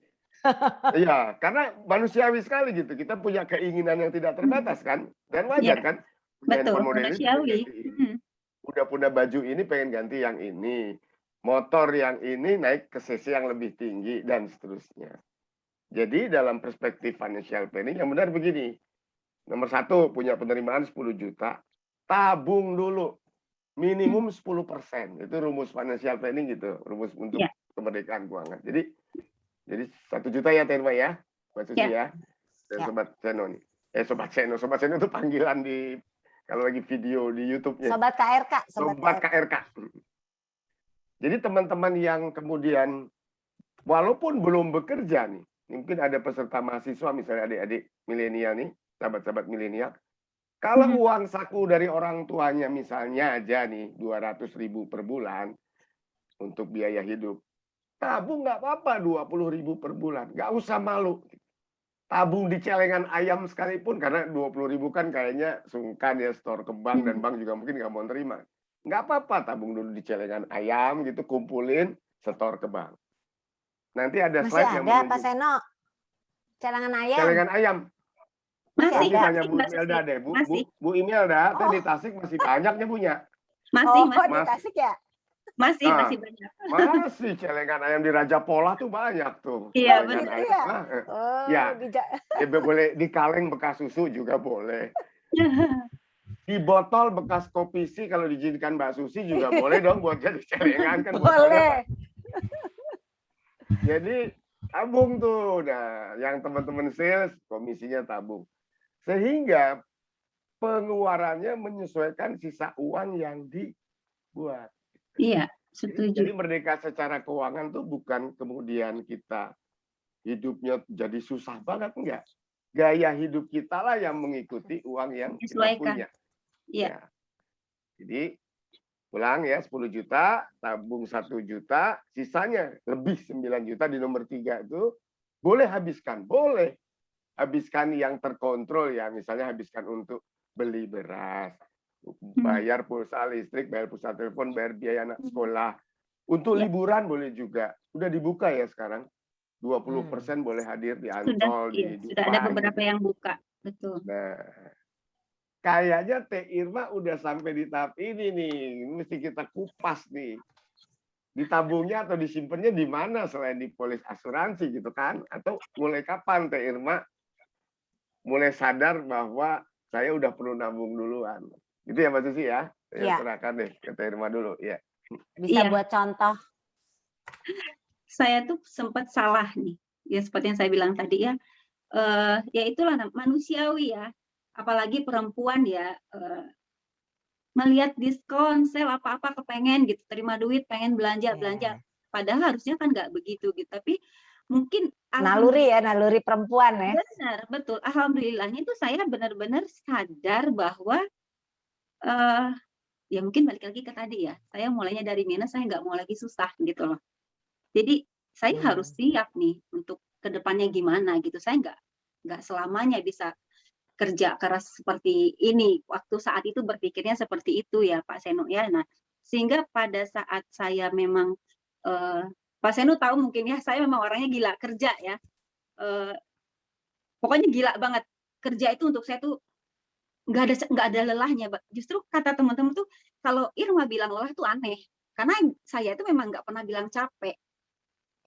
Speaker 2: Iya, karena manusiawi sekali gitu. Kita punya keinginan yang tidak terbatas kan, dan wajar kan.
Speaker 3: Betul, manusiawi.
Speaker 2: Udah punya baju ini pengen ganti yang ini, motor yang ini naik ke cc yang lebih tinggi dan seterusnya. Jadi dalam perspektif financial planning yang benar begini. Nomor 1, punya penerimaan 10 juta, tabung dulu minimum 10%. Itu rumus financial planning gitu, rumus untuk kemerdekaan keuangan. Jadi 1 juta ya Tenma ya, Mbak Susi ya, dan Sobat Seno nih. Sobat Seno itu panggilan di kalau lagi video di YouTube-nya.
Speaker 1: Sobat KRK.
Speaker 2: Sobat KRK. Jadi teman-teman yang kemudian walaupun belum bekerja nih, mungkin ada peserta mahasiswa misalnya adik-adik milenial nih, sahabat-sahabat milenial. Kalau uang saku dari orang tuanya misalnya aja nih 200.000 per bulan untuk biaya hidup, tabung nggak apa-apa 20.000 per bulan, nggak usah malu. Tabung di celengan ayam sekalipun, karena 20.000 kan kayaknya sungkan ya store ke bank, dan bank juga mungkin nggak mau terima. Nggak apa-apa, tabung dulu di celengan ayam gitu, kumpulin, store ke bank. Nanti ada slide yang
Speaker 1: menunjukkan. Masih ada Pak Seno? Celengan ayam?
Speaker 2: Celengan ayam.
Speaker 3: Masih
Speaker 2: tanya Bu Imelda deh. Bu Imelda, di Tasik masih banyaknya punya.
Speaker 3: Masih.
Speaker 1: Di Tasik ya?
Speaker 3: Masih banyak.
Speaker 2: Masih celengan ayam di Raja Pola tuh banyak tuh.
Speaker 3: Iya,
Speaker 2: benar.
Speaker 1: Ya.
Speaker 2: Boleh di kaleng bekas susu juga boleh. Di botol bekas kopi sih kalau diizinkan Mbak Susi juga boleh dong buat jadi celengan kan.
Speaker 1: Boleh.
Speaker 2: Jadi tabung tuh. Nah, yang teman-teman sales komisinya tabung. Sehingga pengeluarannya menyesuaikan sisa uang yang dibuat.
Speaker 3: Iya, setuju.
Speaker 2: Jadi merdeka secara keuangan tuh bukan kemudian kita hidupnya jadi susah banget, enggak. Gaya hidup kita lah yang mengikuti uang yang kita punya.
Speaker 3: Iya.
Speaker 2: Jadi pulang ya 10 juta, tabung 1 juta, sisanya lebih 9 juta di nomor 3 itu boleh habiskan, boleh. Habiskan yang terkontrol ya, misalnya habiskan untuk beli beras, bayar pulsa listrik, bayar pulsa telepon, bayar biaya anak sekolah. Untuk liburan boleh juga. Udah dibuka ya sekarang. 20% boleh hadir di Ancol, di Dubai.
Speaker 3: Sudah ada beberapa yang buka, betul.
Speaker 2: Nah, kayaknya Teh Irma udah sampai di tahap ini nih. Mesti kita kupas nih. Ditabungnya atau disimpannya di mana selain di polis asuransi gitu kan? Atau mulai kapan Teh Irma mulai sadar bahwa saya udah perlu nabung duluan? Gitu ya Mbak Susi ya?
Speaker 1: Iya.
Speaker 2: Serahkan deh ke Teh Irma dulu. Ya.
Speaker 1: Bisa buat contoh.
Speaker 3: Saya tuh sempat salah nih. Ya seperti yang saya bilang tadi ya. Ya itulah manusiawi ya. Apalagi perempuan ya. Melihat diskon, sale apa-apa kepengen gitu. Terima duit, pengen belanja. Padahal harusnya kan nggak begitu gitu. Tapi mungkin
Speaker 1: naluri perempuan ya.
Speaker 3: Benar, betul. Alhamdulillahnya itu saya benar-benar sadar bahwa ya mungkin balik lagi ke tadi ya, saya mulainya dari minus, saya nggak mau lagi susah gitu loh. Jadi saya harus siap nih untuk kedepannya gimana gitu. Saya nggak selamanya bisa kerja keras seperti ini. Waktu saat itu berpikirnya seperti itu ya Pak Seno ya. Nah sehingga pada saat saya memang Pak Seno tahu mungkin ya, saya memang orangnya gila kerja ya. Pokoknya gila banget. Kerja itu untuk saya tuh nggak ada lelahnya. Justru kata teman-teman tuh, kalau Irma bilang lelah tuh aneh. Karena saya itu memang nggak pernah bilang capek.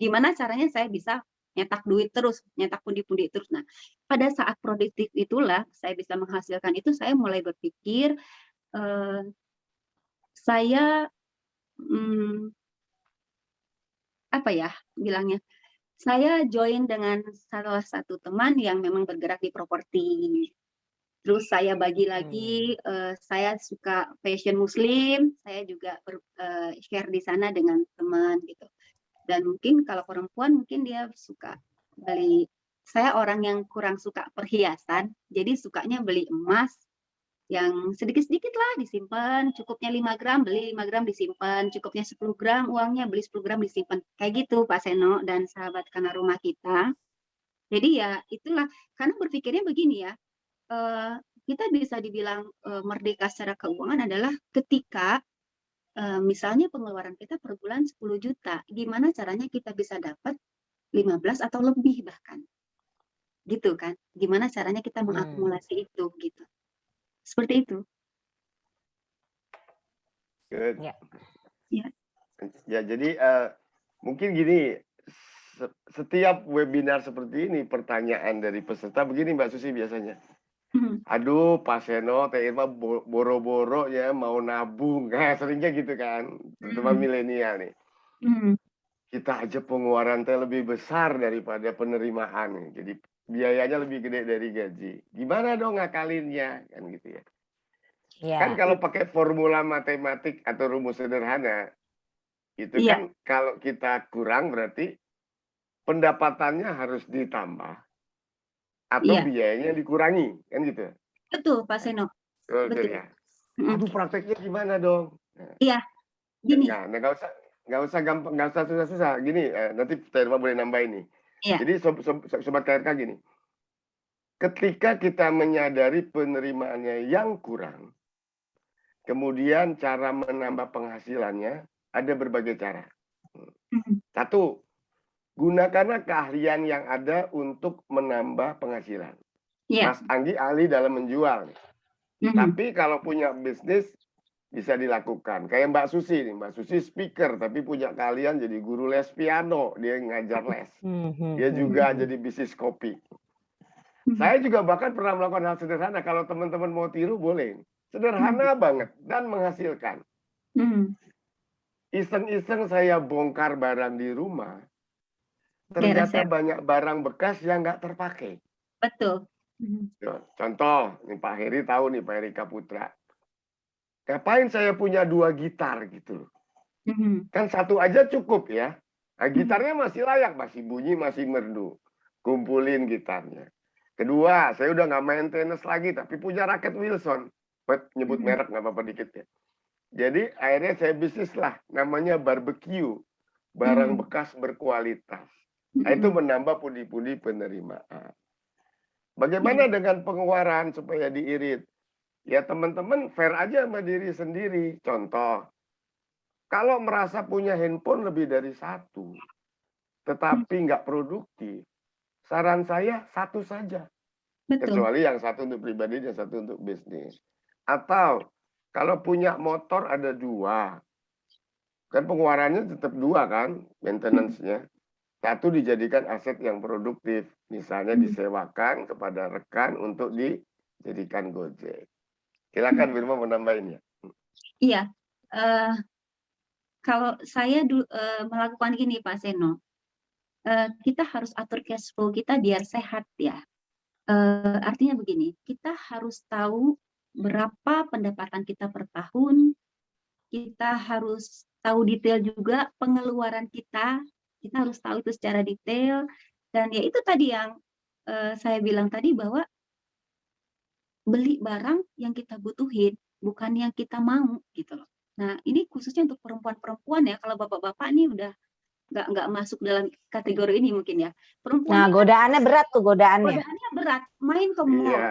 Speaker 3: Gimana caranya saya bisa nyetak duit terus, nyetak pundi-pundi terus. Nah, pada saat produktif itulah saya bisa menghasilkan itu, saya mulai berpikir saya apa ya bilangnya? Saya join dengan salah satu teman yang memang bergerak di properti. Terus saya bagi lagi, saya suka fashion muslim, saya juga share di sana dengan teman gitu. Dan mungkin kalau perempuan mungkin dia suka beli, saya orang yang kurang suka perhiasan, jadi sukanya beli emas yang sedikit-sedikit lah disimpan, cukupnya 5 gram, beli 5 gram disimpan, cukupnya 10 gram, uangnya beli 10 gram disimpan. Kayak gitu Pak Seno dan sahabat Kana Rumah kita. Jadi ya itulah, karena berpikirnya begini ya, kita bisa dibilang merdeka secara keuangan adalah ketika misalnya pengeluaran kita per bulan 10 juta, gimana caranya kita bisa dapat 15 atau lebih bahkan. Gitu kan. Gimana caranya kita mengakumulasi itu gitu. Seperti itu.
Speaker 2: Good.
Speaker 1: Ya.
Speaker 2: Ya, jadi mungkin gini, setiap webinar seperti ini pertanyaan dari peserta begini Mbak Susi biasanya. Aduh, Pak Seno, Teh Irma boro-boro ya mau nabung, nah, seringnya gitu kan, terutama milenial nih. Kita aja pengeluaran teh lebih besar daripada penerimaan, jadi biayanya lebih gede dari gaji. Gimana dong ngakalinnya, kan gitu ya. Kan kalau pakai formula matematik atau rumus sederhana, itu kan kalau kita kurang berarti pendapatannya harus ditambah atau biayanya dikurangi, kan gitu.
Speaker 3: Betul, Pak Seno.
Speaker 2: Betul ya. Aduh, prakteknya gimana dong?
Speaker 3: Iya, gini.
Speaker 2: Nah, nggak usah gampang, nggak usah susah-susah. Gini, nanti Terma boleh nambah ini. Jadi sobat KRK gini, ketika kita menyadari penerimaannya yang kurang, kemudian cara menambah penghasilannya ada berbagai cara. Satu, gunakanlah keahlian yang ada untuk menambah penghasilan. Mas Anggi ahli dalam menjual. Tapi kalau punya bisnis bisa dilakukan. Kayak Mbak Susi nih, Mbak Susi speaker tapi punya keahlian jadi guru les piano, dia ngajar les. Dia juga jadi bisnis kopi. Saya juga bahkan pernah melakukan hal sederhana. Kalau teman-teman mau tiru boleh. Sederhana banget dan menghasilkan. Iseng-iseng saya bongkar barang di rumah. Ternyata banyak barang bekas yang nggak terpakai.
Speaker 3: Betul.
Speaker 2: Contoh, nih Pak Heri tahu nih, Pak Heri Kaputra. Ngapain saya punya 2 gitar gitu? Kan satu aja cukup ya. Nah, gitarnya masih layak, masih bunyi, masih merdu. Kumpulin gitarnya. Kedua, saya udah nggak main tenis lagi, tapi punya raket Wilson. Nyebut merek nggak apa-apa dikit ya. Jadi akhirnya saya bisnis lah, namanya barbecue. Barang bekas berkualitas. Nah, itu menambah pundi-pundi penerimaan. Bagaimana dengan pengeluaran supaya diirit? Ya teman-teman fair aja sama diri sendiri. Contoh, kalau merasa punya handphone lebih dari 1, tetapi nggak produktif, saran saya 1 saja. Kecuali yang 1 untuk pribadi dan 1 untuk bisnis. Atau kalau punya motor ada 2, kan pengeluarannya tetap 2 kan, maintenance-nya. 1 dijadikan aset yang produktif, misalnya disewakan kepada rekan untuk dijadikan Gojek. Silakan Birma mau nambahin ya.
Speaker 3: Iya, kalau saya melakukan gini Pak Seno, kita harus atur cash flow kita biar sehat ya. Artinya begini, kita harus tahu berapa pendapatan kita per tahun, kita harus tahu detail juga pengeluaran kita harus tahu itu secara detail, dan ya itu tadi yang saya bilang tadi bahwa beli barang yang kita butuhin, bukan yang kita mau gitu loh. Nah ini khususnya untuk perempuan-perempuan ya, kalau bapak-bapak ini udah nggak masuk dalam kategori ini mungkin ya. Perempuan
Speaker 1: nah godaannya kan, berat tuh godaannya.
Speaker 3: Godaannya berat, main ke mall,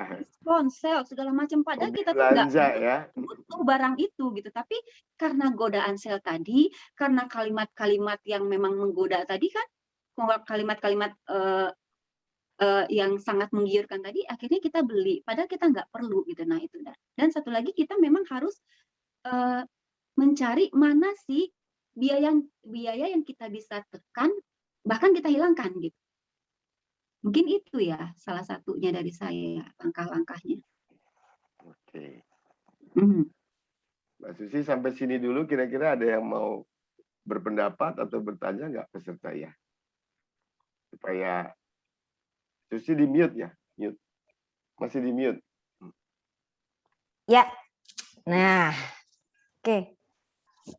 Speaker 3: ponsel segala macam, padahal kita tuh nggak butuh barang itu gitu. Tapi karena godaan sel tadi, karena kalimat-kalimat yang memang menggoda tadi kan, kalimat-kalimat yang sangat menggiurkan tadi, akhirnya kita beli, padahal kita nggak perlu gitu. Nah itu dan satu lagi kita memang harus mencari mana sih biaya yang kita bisa tekan bahkan kita hilangkan gitu. Mungkin itu ya salah satunya dari saya langkah-langkahnya.
Speaker 2: Oke.
Speaker 3: Mhm.
Speaker 2: Mbak Susi sampai sini dulu, kira-kira ada yang mau berpendapat atau bertanya nggak peserta ya? Supaya Susi di mute ya, mute. Masih di mute.
Speaker 1: Ya, nah, oke.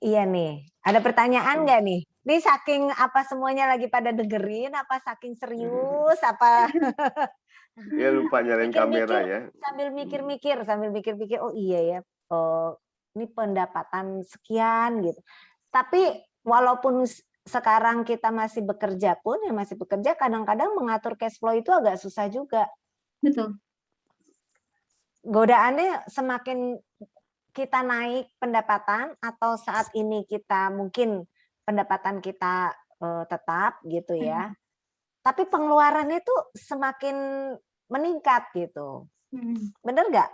Speaker 1: Iya nih, ada pertanyaan nggak nih? Ini saking apa semuanya lagi pada dengerin, apa saking serius, apa
Speaker 2: Ya lupa nyalain kamera ya.
Speaker 1: sambil mikir-mikir, oh iya ya, oh, ini pendapatan sekian gitu. Tapi walaupun sekarang kita masih bekerja pun, ya masih bekerja, kadang-kadang mengatur cash flow itu agak susah juga.
Speaker 3: Betul.
Speaker 1: Godaannya semakin kita naik pendapatan atau saat ini kita mungkin pendapatan kita tetap gitu ya. Tapi pengeluarannya tuh semakin meningkat gitu. Bener nggak?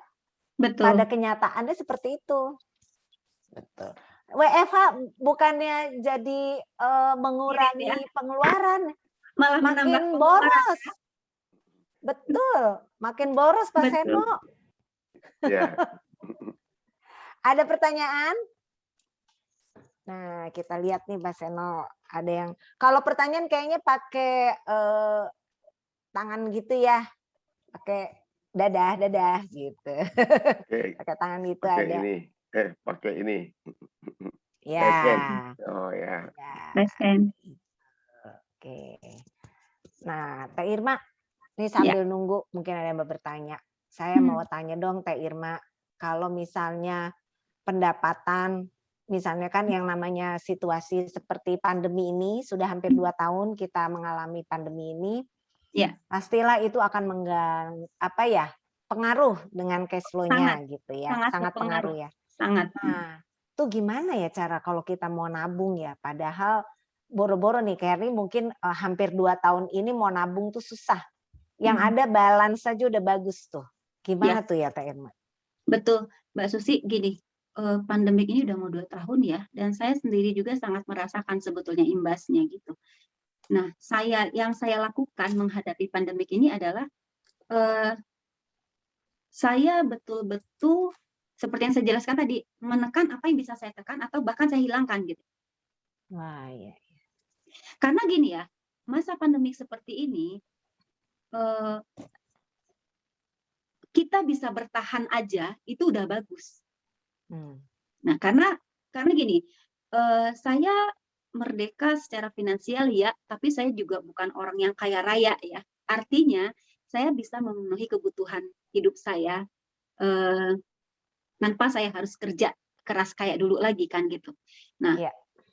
Speaker 3: Betul.
Speaker 1: Pada kenyataannya seperti itu. Betul. WFH bukannya jadi mengurangi pengeluaran,
Speaker 3: malah
Speaker 1: makin boros. Betul, makin boros Pak Seno.
Speaker 2: Ya.
Speaker 1: Ada pertanyaan? Nah, kita lihat nih Pak Seno, ada yang kalau pertanyaan kayaknya pakai tangan gitu ya. Pakai dadah gitu. Pakai tangan gitu
Speaker 2: pakai
Speaker 1: ada.
Speaker 2: Ini. Pakai ini.
Speaker 1: Ya.
Speaker 2: Oh ya.
Speaker 1: Oke. Nah, Teh Irma, ini sambil nunggu mungkin ada yang mau bertanya. Saya mau tanya dong Teh Irma, kalau misalnya pendapatan, misalnya kan yang namanya situasi seperti pandemi ini, sudah hampir 2 tahun kita mengalami pandemi ini, pastilah itu akan pengaruh dengan cash flow-nya gitu ya, sangat pengaruh ya.
Speaker 3: Sangat.
Speaker 1: Nah, itu gimana ya cara kalau kita mau nabung ya, padahal boro-boro nih, Kerry mungkin hampir 2 tahun ini mau nabung tuh susah. Yang ada balance saja udah bagus tuh. Gimana tuh ya Teh Irma?
Speaker 3: Betul, Mbak Susi, gini, pandemik ini udah mau 2 tahun ya, dan saya sendiri juga sangat merasakan sebetulnya imbasnya gitu. Nah, yang saya lakukan menghadapi pandemik ini adalah saya betul-betul seperti yang saya jelaskan tadi, menekan apa yang bisa saya tekan atau bahkan saya hilangkan gitu.
Speaker 1: Wah, iya.
Speaker 3: Karena gini ya, masa pandemik seperti ini kita bisa bertahan aja itu udah bagus. Nah, karena gini, saya merdeka secara finansial ya, tapi saya juga bukan orang yang kaya raya ya. Artinya saya bisa memenuhi kebutuhan hidup saya tanpa saya harus kerja keras kayak dulu lagi kan gitu. Nah,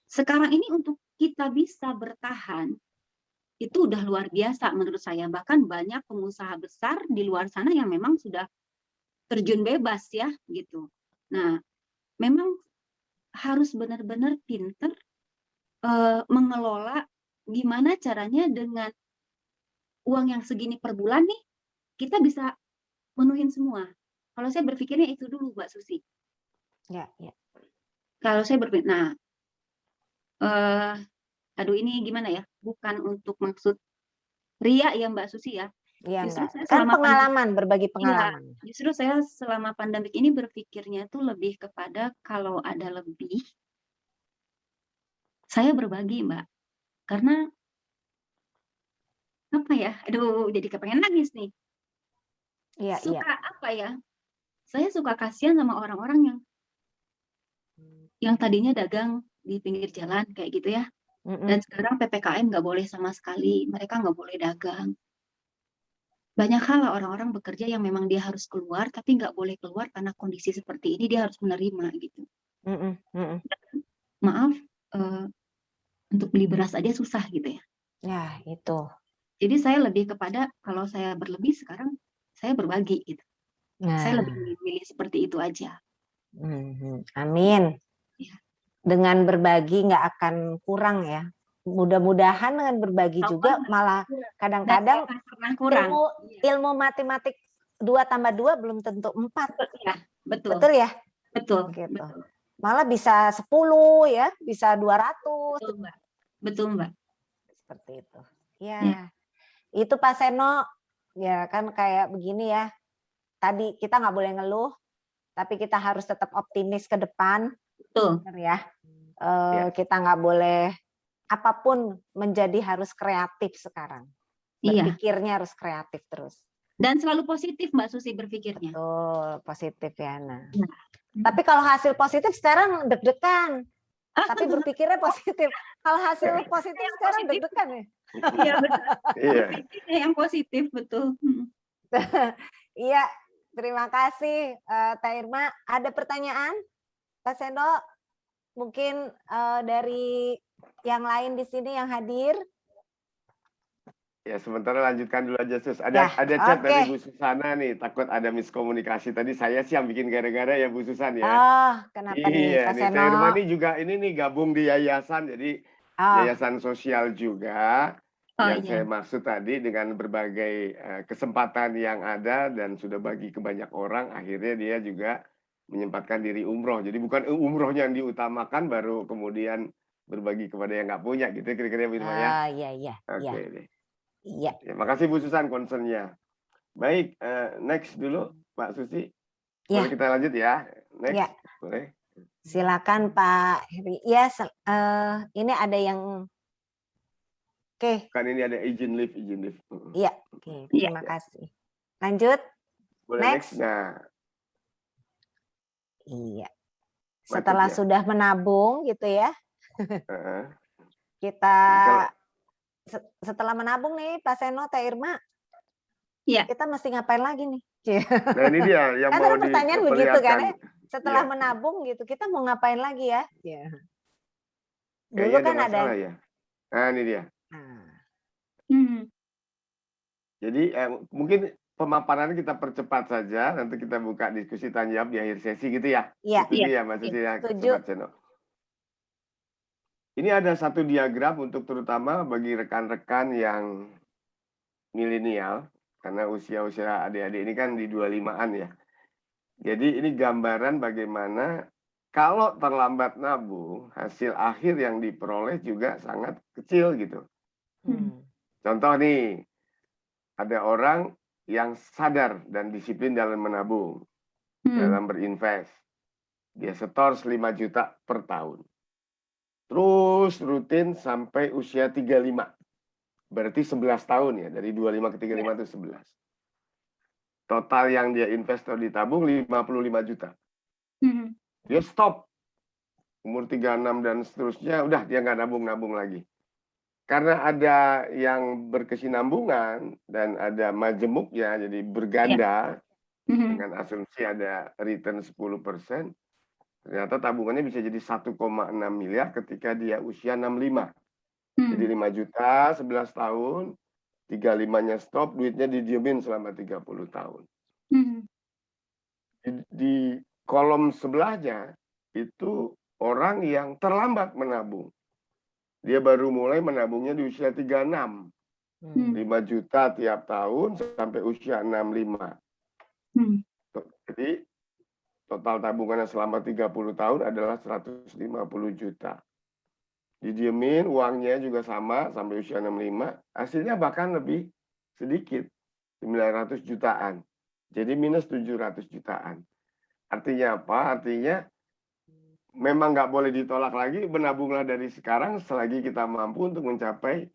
Speaker 3: sekarang ini untuk kita bisa bertahan itu udah luar biasa menurut saya. Bahkan banyak pengusaha besar di luar sana yang memang sudah terjun bebas ya gitu. Nah, memang harus benar-benar pinter mengelola gimana caranya dengan uang yang segini per bulan nih kita bisa menuhin semua. Kalau saya berpikirnya itu dulu, Mbak Susi.
Speaker 1: Ya.
Speaker 3: Kalau saya berpikir, aduh ini gimana ya? Bukan untuk maksud ria ya Mbak Susi ya.
Speaker 1: Iya, kan pengalaman, berbagi pengalaman.
Speaker 3: Ya, justru saya selama pandemik ini berpikirnya tuh lebih kepada kalau ada lebih, saya berbagi Mbak. Karena apa ya? Aduh, jadi kepengen nangis nih. Suka apa ya? Saya suka kasihan sama orang-orang yang tadinya dagang di pinggir jalan kayak gitu ya. Dan sekarang PPKM nggak boleh sama sekali, mereka nggak boleh dagang. Banyak hal orang-orang bekerja yang memang dia harus keluar, tapi nggak boleh keluar karena kondisi seperti ini dia harus menerima gitu. Maaf, untuk beli beras aja susah gitu ya.
Speaker 1: Ya itu.
Speaker 3: Jadi saya lebih kepada kalau saya berlebih sekarang saya berbagi gitu. Saya lebih memilih seperti itu aja.
Speaker 1: Amin. Ya. Dengan berbagi nggak akan kurang ya. Mudah-mudahan dengan berbagi juga malah kadang-kadang ilmu matematik 2 tambah 2 belum tentu 4.
Speaker 3: Ya, betul.
Speaker 1: Betul ya?
Speaker 3: Betul.
Speaker 1: Gitu.
Speaker 3: Betul.
Speaker 1: Malah bisa 10 ya, bisa 200.
Speaker 3: Betul, Mbak. Betul, Mbak.
Speaker 1: seperti itu.
Speaker 3: Ya.
Speaker 1: Ya, itu Pak Seno, ya kan kayak begini ya. Tadi kita nggak boleh ngeluh, tapi kita harus tetap optimis ke depan,
Speaker 3: Betul.
Speaker 1: benar ya.
Speaker 2: Ya.
Speaker 1: Kita nggak boleh apapun menjadi harus kreatif sekarang.
Speaker 3: Iya.
Speaker 1: Berpikirnya harus kreatif terus.
Speaker 3: Dan selalu positif Mbak Susi berpikirnya.
Speaker 1: Betul, positif ya. Nah,
Speaker 3: Ya.
Speaker 1: tapi kalau hasil positif sekarang deg-degan. Tapi berpikirnya positif. Kalau hasil positif sekarang deg-degan ya.
Speaker 3: Iya betul.
Speaker 2: Iya.
Speaker 3: Berpikirnya yang positif betul.
Speaker 1: Iya, terima kasih Teh Irma. Ada pertanyaan, Pak Seno? Mungkin dari yang lain di sini yang hadir.
Speaker 2: Ya, sementara lanjutkan dulu aja, Sus.
Speaker 1: Ya,
Speaker 2: Ada chat
Speaker 1: oke.
Speaker 2: dari Bu Susana nih, takut ada miskomunikasi. Tadi saya sih yang bikin gara-gara ya, Bu Susan ya.
Speaker 1: Oh, kenapa nih
Speaker 2: Iya,
Speaker 1: Pak
Speaker 2: nih
Speaker 1: Seno?
Speaker 2: Teh Irma nih juga ini nih gabung di yayasan, jadi
Speaker 1: Oh,
Speaker 2: yayasan sosial juga.
Speaker 3: Oh
Speaker 2: Yang saya
Speaker 3: iya.
Speaker 2: maksud tadi dengan berbagai kesempatan yang ada dan sudah bagi ke banyak orang, akhirnya dia juga menyempatkan diri umroh. Jadi bukan umrohnya yang diutamakan, baru kemudian berbagi kepada yang nggak punya, gitu kira-kira Bu Irma ya.
Speaker 1: iya, iya,
Speaker 2: Oke
Speaker 1: iya,
Speaker 2: deh.
Speaker 1: iya.
Speaker 2: Ya, makasih Bu Susan concernnya. Baik, next dulu Pak Susi. Boleh
Speaker 1: Ya,
Speaker 2: kita lanjut ya? Next,
Speaker 1: ya.
Speaker 2: boleh.
Speaker 1: Silakan Pak Heri. Ya, ini ada yang oke.
Speaker 2: Kan ini ada izin live.
Speaker 1: Iya, oke. Terima kasih. Lanjut.
Speaker 2: Boleh
Speaker 1: Next.
Speaker 2: next. Nah,
Speaker 1: Iya.
Speaker 2: Macet
Speaker 1: Setelah
Speaker 2: ya?
Speaker 1: sudah menabung gitu ya,
Speaker 2: Heeh.
Speaker 1: kita
Speaker 2: Kalau-
Speaker 1: setelah menabung nih Pak Seno, Teh Irma,
Speaker 3: Iya.
Speaker 1: kita mesti ngapain lagi nih?
Speaker 2: Nah ini dia yang
Speaker 1: Kan
Speaker 2: mau
Speaker 1: ada pertanyaan begitu kan ya?
Speaker 2: diperlihatkan.
Speaker 1: Setelah
Speaker 2: Iya.
Speaker 1: menabung gitu, kita mau ngapain lagi ya? Dulu
Speaker 2: Kayaknya ada
Speaker 1: kan ada.
Speaker 2: masalah ya. Nah ini dia.
Speaker 1: Nah,
Speaker 2: Jadi mungkin pemaparan kita percepat saja. Nanti kita buka diskusi tanya jawab di akhir sesi gitu ya.
Speaker 1: iya,
Speaker 2: Setuju ya Mas Susi ya,
Speaker 1: setuju.
Speaker 2: Sobat Seno. Ini ada satu diagram untuk terutama bagi rekan-rekan yang milenial, karena usia-usia adik-adik ini kan di 25-an ya. Jadi ini gambaran bagaimana kalau terlambat nabung, hasil akhir yang diperoleh juga sangat kecil gitu. Contoh nih, ada orang yang sadar dan disiplin dalam menabung, dalam berinvest. Dia setor 5 juta per tahun. Terus rutin sampai usia 35. Berarti 11 tahun ya, dari 25 ke 35 itu 11. Total yang dia invest atau ditabung 55 juta. Dia stop. Umur 36 dan seterusnya, udah dia nggak nabung-nabung lagi. Karena ada yang berkesinambungan dan ada majemuknya, jadi berganda, dengan asumsi ada return 10%, ternyata tabungannya bisa jadi 1,6 miliar ketika dia usia 65. Jadi 5 juta, 11 tahun, 35-nya stop, duitnya didiemin selama 30 tahun. Di kolom sebelahnya, itu orang yang terlambat menabung. Dia baru mulai menabungnya di usia 36. 5 juta tiap tahun sampai usia 65. Jadi total tabungannya selama 30 tahun adalah 150 juta. Didiemin, uangnya juga sama sampai usia 65. Hasilnya bahkan lebih sedikit, 900 jutaan. Jadi minus 700 jutaan. Artinya apa? Artinya memang nggak boleh ditolak lagi, menabunglah dari sekarang selagi kita mampu untuk mencapai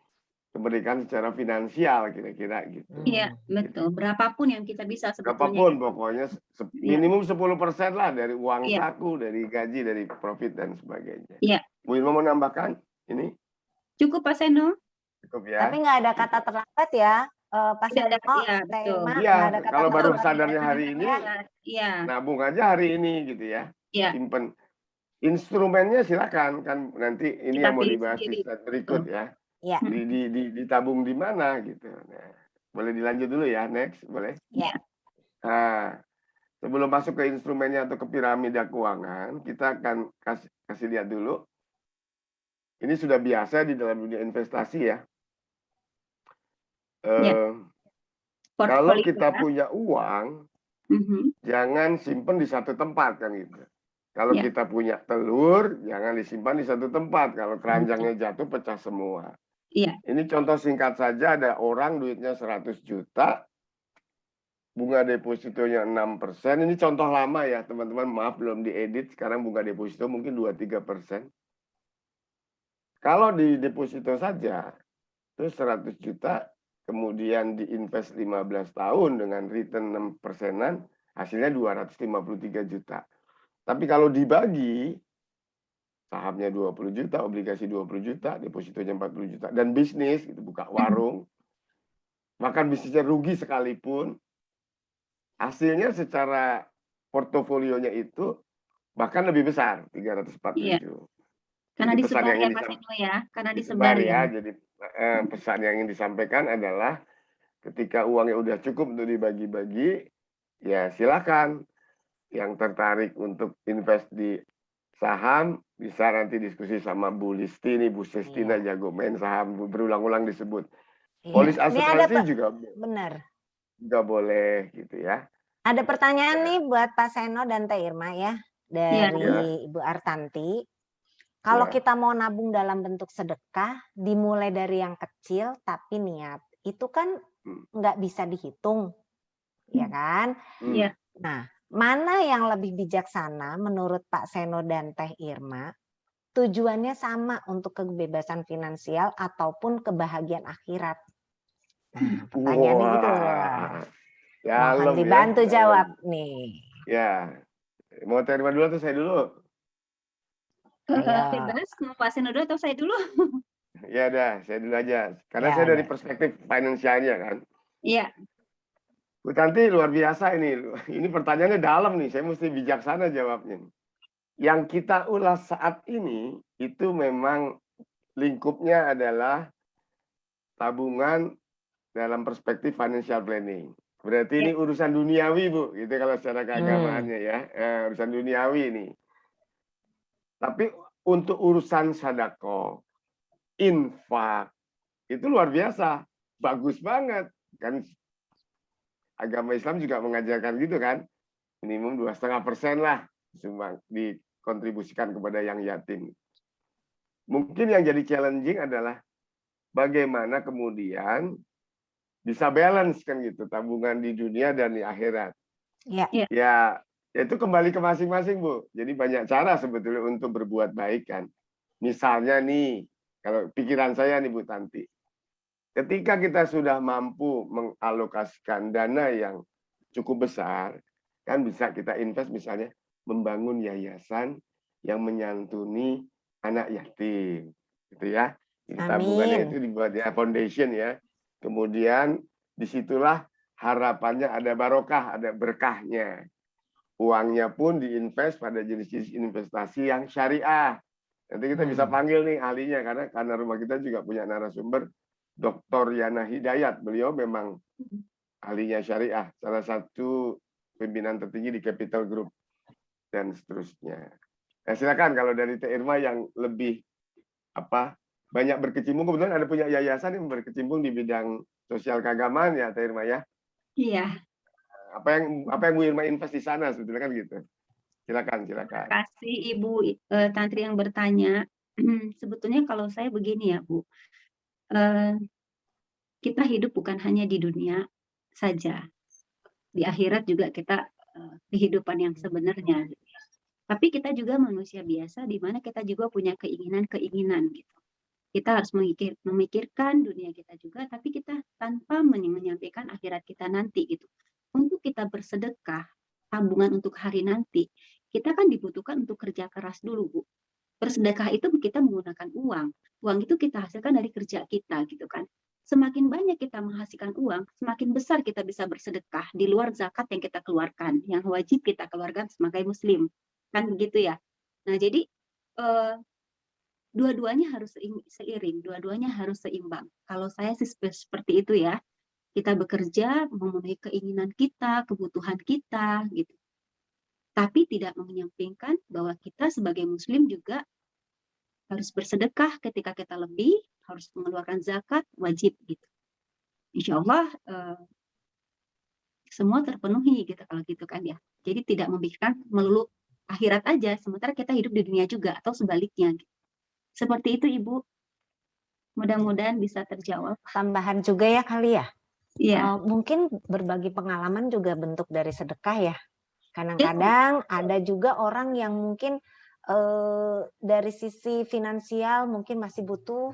Speaker 2: kemerdekaan secara finansial, kira-kira gitu.
Speaker 3: Iya, betul. Berapapun yang kita bisa sebetulnya.
Speaker 2: Berapapun pokoknya minimum 10% lah dari uang saku, dari gaji, dari profit dan sebagainya.
Speaker 3: Iya.
Speaker 2: Bu Irma mau menambahkan ini?
Speaker 3: Cukup Pak Seno.
Speaker 2: Cukup ya.
Speaker 1: Tapi nggak ada kata terlambat ya, Pak Seno.
Speaker 3: Iya, betul.
Speaker 2: Iya, kalau baru sadarnya hari ini,
Speaker 3: iya.
Speaker 2: nabung aja hari ini gitu ya.
Speaker 3: Iya.
Speaker 2: Simpen. Instrumennya silakan, kan nanti ini
Speaker 3: Kita
Speaker 2: yang mau
Speaker 3: pilih
Speaker 2: dibahas di
Speaker 3: sendiri.
Speaker 2: slide berikut ya.
Speaker 1: Iya.
Speaker 2: Ditabung di mana gitu. Nah, boleh dilanjut dulu ya, next, boleh?
Speaker 1: Iya.
Speaker 2: Nah, sebelum masuk ke instrumennya atau ke piramida keuangan, kita akan kasih lihat dulu. Ini sudah biasa di dalam dunia investasi ya. Kalau kita punya uang, jangan simpen di satu tempat kan gitu. Kalau kita punya telur, jangan disimpan di satu tempat. Kalau keranjangnya jatuh, pecah semua.
Speaker 3: Iya.
Speaker 2: Ini contoh singkat saja, ada orang duitnya 100 juta, bunga depositonya 6%. Ini contoh lama ya teman-teman, maaf belum diedit. Sekarang bunga deposito mungkin 2-3%. Kalau di deposito saja, itu 100 juta, kemudian diinvest 15 tahun dengan return 6%-an, hasilnya 253 juta. Tapi kalau dibagi, sahamnya 20 juta, obligasi 20 juta, depositonya 40 juta, dan bisnis, itu buka warung, bahkan bisnisnya rugi sekalipun, hasilnya secara portofolionya itu bahkan lebih besar, 347.
Speaker 3: Iya. Karena
Speaker 2: Jadi
Speaker 3: disebar ya Pak Seno ya, karena disebar ya.
Speaker 2: Jadi pesan yang ingin disampaikan adalah ketika uangnya udah cukup untuk dibagi-bagi, ya silakan. Yang tertarik untuk invest di saham bisa nanti diskusi sama Bu Listi nih, Bu Sestina jago main saham, berulang-ulang disebut. Polis asuransi juga
Speaker 1: benar.
Speaker 2: Juga boleh gitu ya.
Speaker 1: Ada pertanyaan nih buat Pak Seno dan Teh Irma ya dari Ibu Artanti. Kalau kita mau nabung dalam bentuk sedekah, dimulai dari yang kecil tapi niat, itu kan nggak bisa dihitung, ya kan?
Speaker 3: Iya.
Speaker 1: Nah, mana yang lebih bijaksana menurut Pak Seno dan Teh Irma? Tujuannya sama untuk kebebasan finansial ataupun kebahagiaan akhirat. Nah, pertanyaannya gitu. Mohon dibantu jawab nih.
Speaker 2: Ya, mau Teh Irma dulu atau saya dulu?
Speaker 3: Bebas, mau Pak Seno dulu atau saya dulu?
Speaker 2: Ya udah, saya dulu aja. Karena saya dari perspektif finansialnya kan.
Speaker 3: Iya.
Speaker 2: Bu Tanti luar biasa ini. Ini pertanyaannya dalam nih. Saya mesti bijaksana jawabnya. Yang kita ulas saat ini itu memang lingkupnya adalah tabungan dalam perspektif financial planning. Berarti ini urusan duniawi, Bu. Gitu kalau secara keagamaannya ya. Urusan duniawi ini. Tapi untuk urusan sedekah, infak, itu luar biasa. Bagus banget. Kan agama Islam juga mengajarkan gitu kan. Minimum 2,5% lah dikontribusikan kepada yang yatim. Mungkin yang jadi challenging adalah bagaimana kemudian bisa balance kan gitu, tabungan di dunia dan di akhirat. Ya itu kembali ke masing-masing, Bu. Jadi banyak cara sebetulnya untuk berbuat baik kan. Misalnya nih, kalau pikiran saya nih Bu Tanti, ketika kita sudah mampu mengalokasikan dana yang cukup besar, kan bisa kita invest misalnya membangun yayasan yang menyantuni anak yatim, gitu ya. Jadi tabungannya itu dibuat ya foundation ya. Kemudian disitulah harapannya ada barokah, ada berkahnya. Uangnya pun diinvest pada jenis-jenis investasi yang syariah. Nanti kita bisa panggil nih ahlinya karena rumah kita juga punya narasumber Dr. Yana Hidayat. Beliau memang ahlinya syariah, salah satu pimpinan tertinggi di Capital Group dan seterusnya. Nah, silakan kalau dari Teh Irma yang lebih banyak berkecimpung, kebetulan ada punya yayasan yang berkecimpung di bidang sosial keagamaan ya Teh Irma ya.
Speaker 3: Iya.
Speaker 2: Apa yang Bu Irma invest di sana sebetulnya kan gitu. Silakan.
Speaker 3: Terima kasih Ibu Tantri yang bertanya. Sebetulnya kalau saya begini ya Bu, kita hidup bukan hanya di dunia saja, di akhirat juga kita kehidupan yang sebenarnya. Tapi kita juga manusia biasa, di mana kita juga punya keinginan-keinginan gitu. Kita harus memikirkan dunia kita juga, tapi kita tanpa menyampaikan akhirat kita nanti gitu. Untuk kita bersedekah, tabungan untuk hari nanti, kita kan dibutuhkan untuk kerja keras dulu, Bu. Bersedekah itu kita menggunakan uang. Uang itu kita hasilkan dari kerja kita gitu kan. Semakin banyak kita menghasilkan uang, semakin besar kita bisa bersedekah di luar zakat yang kita keluarkan, yang wajib kita keluarkan sebagai muslim. Kan begitu ya. Nah, jadi dua-duanya harus seiring, dua-duanya harus seimbang. Kalau saya sih seperti itu ya. Kita bekerja memenuhi keinginan kita, kebutuhan kita gitu. Tapi tidak menyampingkan bahwa kita sebagai muslim juga harus bersedekah ketika kita lebih, harus mengeluarkan zakat, wajib gitu. Insya Allah semua terpenuhi gitu kalau gitu kan ya. Jadi tidak memikirkan melulu akhirat aja, sementara kita hidup di dunia juga atau sebaliknya. Gitu. Seperti itu Ibu. Mudah-mudahan bisa terjawab.
Speaker 1: Tambahan juga ya kali ya.
Speaker 3: Iya.
Speaker 1: Mungkin berbagi pengalaman juga bentuk dari sedekah ya. Kadang-kadang ada juga orang yang mungkin dari sisi finansial mungkin masih butuh,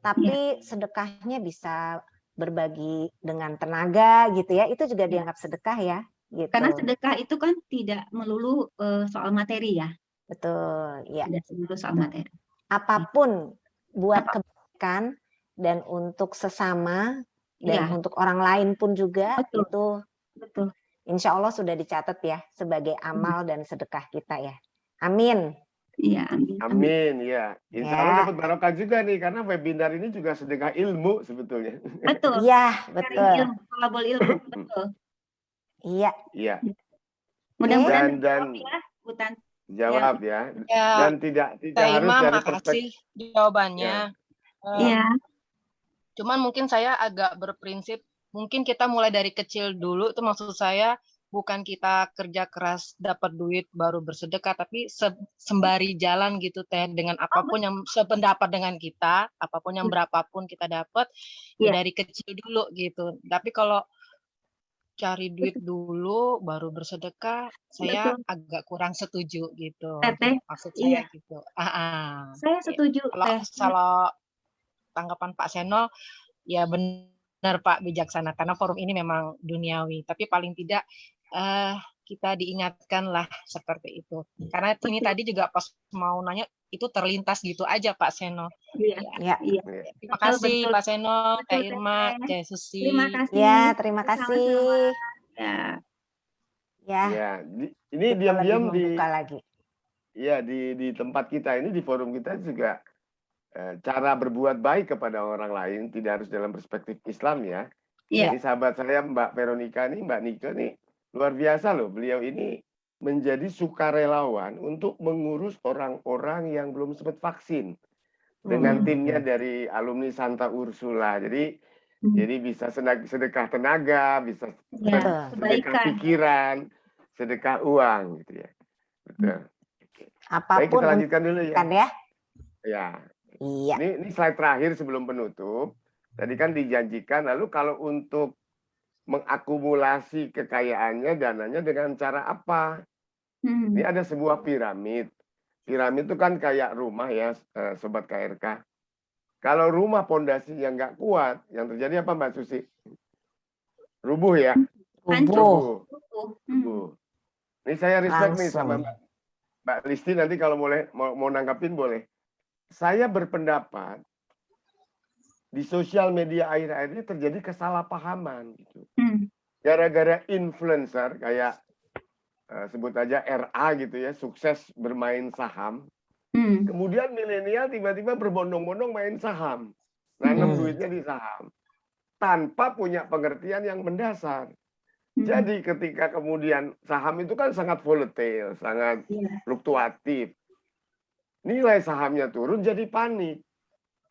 Speaker 1: tapi sedekahnya bisa berbagi dengan tenaga gitu ya. Itu juga dianggap sedekah ya. Gitu.
Speaker 3: Karena sedekah itu kan tidak melulu soal materi ya.
Speaker 1: Betul, ya.
Speaker 3: Tidak melulu soal materi.
Speaker 1: Apapun buat kebaikan dan untuk sesama dan untuk orang lain pun juga itu insya Allah sudah dicatat ya sebagai amal dan sedekah kita ya. Amin.
Speaker 3: Iya, amin.
Speaker 2: Amin, ya. Insya Allah dapat barokah juga nih karena webinar ini juga sedekah ilmu sebetulnya.
Speaker 3: Betul.
Speaker 1: Iya, betul.
Speaker 3: Kolabol ilmu, betul.
Speaker 1: Iya.
Speaker 2: Iya.
Speaker 3: Mudah-mudahan
Speaker 2: dan
Speaker 3: ya, Butan.
Speaker 2: Jawab ya. Dan tidak harus dari
Speaker 4: perspektif jawabannya.
Speaker 3: Iya.
Speaker 4: Cuman mungkin saya agak berprinsip, mungkin kita mulai dari kecil dulu, itu maksud saya bukan kita kerja keras dapat duit baru bersedekah, tapi sembari jalan gitu Teh, dengan apapun yang sependapat dengan kita, apapun yang berapapun kita dapat, ya dari kecil dulu gitu. Tapi kalau cari duit dulu baru bersedekah, saya agak kurang setuju gitu. Maksud saya gitu.
Speaker 3: Saya setuju.
Speaker 4: Kalau tanggapan Pak Seno, ya benar Pak, bijaksana karena forum ini memang duniawi. Tapi paling tidak kita diingatkan lah seperti itu. Karena ini tadi juga pas mau nanya itu terlintas gitu aja Pak Seno.
Speaker 3: Iya.
Speaker 4: Terima kasih Pak Seno, Kak Irma, Cek Susi.
Speaker 3: Terima kasih.
Speaker 1: Ya, terima kasih.
Speaker 2: Ya. Ini diam-diam di tempat kita ini, di forum kita juga cara berbuat baik kepada orang lain tidak harus dalam perspektif Islam ya. Jadi sahabat saya Mbak Veronica nih, Mbak Nike nih luar biasa loh. Beliau ini menjadi sukarelawan untuk mengurus orang-orang yang belum sempat vaksin dengan timnya dari alumni Santa Ursula. Jadi bisa sedekah tenaga, bisa sedekah pikiran, sedekah uang gitu ya. Betul.
Speaker 1: Apapun
Speaker 2: baik, kita lanjutkan dulu ya.
Speaker 1: Ya.
Speaker 2: Iya. Ini slide terakhir sebelum penutup. Tadi kan dijanjikan, lalu kalau untuk mengakumulasi kekayaannya, dananya dengan cara apa? Ini ada sebuah piramid. Piramid itu kan kayak rumah ya, Sobat KRK. Kalau rumah pondasinya nggak kuat, yang terjadi apa Mbak Susi? Rubuh ya? Rubuh. Ini saya respect nih sama Mbak Listi, nanti kalau mau nanggapin boleh. Saya berpendapat di sosial media akhir-akhir ini terjadi kesalahpahaman gitu. Gara-gara influencer kayak sebut aja RA gitu ya, sukses bermain saham. Kemudian milenial tiba-tiba berbondong-bondong main saham. Nanam duitnya di saham. Tanpa punya pengertian yang mendasar. Jadi ketika kemudian saham itu kan sangat volatile, sangat fluktuatif. Nilai sahamnya turun jadi panik.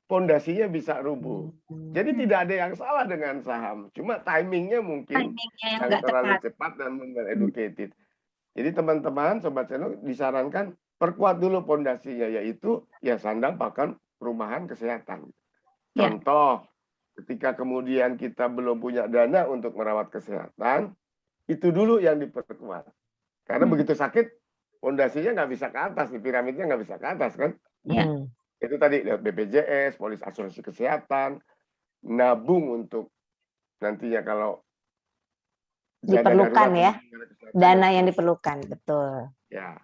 Speaker 2: Pondasinya bisa rubuh. Jadi tidak ada yang salah dengan saham. Cuma timingnya mungkin yang terlalu cepat dan educated. Jadi teman-teman, Sobat Channel disarankan perkuat dulu pondasinya, yaitu ya sandang pakan perumahan kesehatan. Contoh, ketika kemudian kita belum punya dana untuk merawat kesehatan, itu dulu yang diperkuat. Karena begitu sakit, pondasinya nggak bisa ke atas, di piramidnya nggak bisa ke atas kan? Itu tadi lewat BPJS, polis asuransi kesehatan, nabung untuk nantinya kalau
Speaker 1: diperlukan ya, dana yang diperlukan, betul.
Speaker 2: Ya,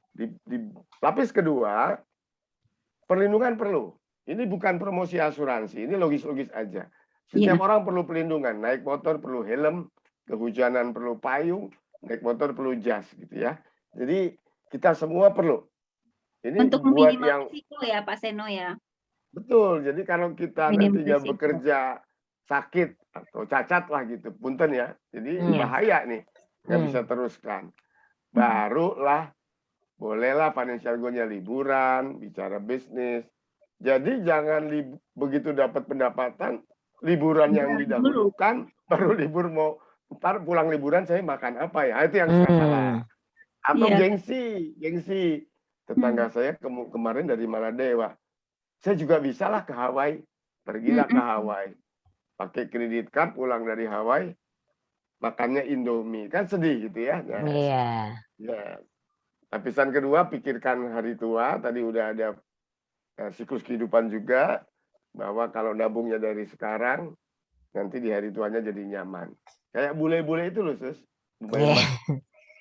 Speaker 2: di lapis kedua, perlindungan perlu. Ini bukan promosi asuransi, ini logis-logis aja. Setiap orang perlu perlindungan, naik motor perlu helm, kehujanan perlu payung, naik motor perlu jas gitu ya. Jadi kita semua perlu. Ini
Speaker 3: untuk
Speaker 2: buat
Speaker 3: yang risiko ya Pak Seno ya.
Speaker 2: Betul. Jadi kalau kita nantinya bekerja sakit atau cacat lah gitu, punten ya. Jadi bahaya nih, nggak bisa teruskan. Barulah bolehlah financial goal-nya liburan, bicara bisnis. Jadi jangan begitu dapat pendapatan, liburan yang didahulukan, baru libur mau ntar pulang liburan saya makan apa ya? Itu yang suka salah. Atau gengsi. Tetangga saya kemarin dari Maladewa. Saya juga bisa lah ke Hawaii. Pergilah ke Hawaii. Pakai kredit card pulang dari Hawaii, makannya Indomie. Kan sedih gitu ya. Nah,
Speaker 1: Iya.
Speaker 2: ya. Lapisan kedua, pikirkan hari tua. Tadi udah ada siklus kehidupan juga. Bahwa kalau nabungnya dari sekarang, nanti di hari tuanya jadi nyaman. Kayak bule-bule itu loh, Sus.
Speaker 1: Iya.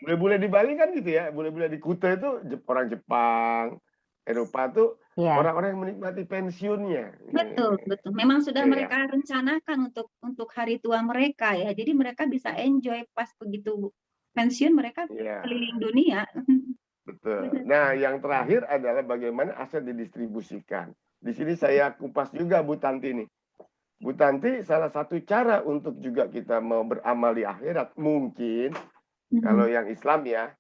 Speaker 2: Bule-bule di Bali kan gitu ya. Bule-bule di Kuta itu orang Jepang, Eropa tuh
Speaker 1: Iya.
Speaker 2: orang-orang yang menikmati pensiunnya.
Speaker 3: Betul, betul. Memang sudah
Speaker 2: Iya.
Speaker 3: mereka rencanakan untuk hari tua mereka ya. Jadi mereka bisa enjoy pas begitu pensiun mereka
Speaker 2: Iya.
Speaker 3: keliling dunia.
Speaker 2: Betul. Nah, yang terakhir adalah bagaimana aset didistribusikan. Di sini saya kupas juga Bu Tanti nih. Bu Tanti, salah satu cara untuk juga kita mau beramal di akhirat, mungkin kalau yang Islam ya,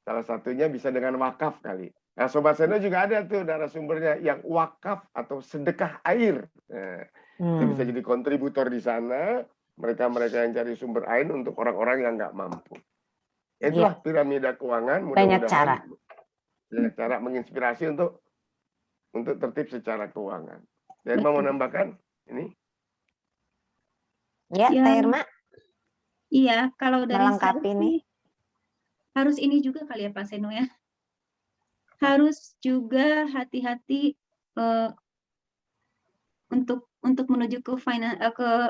Speaker 2: salah satunya bisa dengan wakaf kali. Nah, Sobat Seno juga ada tuh narasumbernya yang wakaf atau sedekah air. Nah, itu bisa jadi kontributor di sana, mereka-mereka yang cari sumber air untuk orang-orang yang nggak mampu. Itulah piramida keuangan.
Speaker 1: Banyak cara.
Speaker 2: Banyak cara menginspirasi untuk tertib secara keuangan. Dan mau menambahkan ini?
Speaker 1: Ya, Teh Irma.
Speaker 3: Iya, kalau dari
Speaker 1: melengkapi
Speaker 3: saya
Speaker 1: nih.
Speaker 3: Harus ini juga kali ya Pak Seno ya. Harus juga hati-hati untuk menuju ke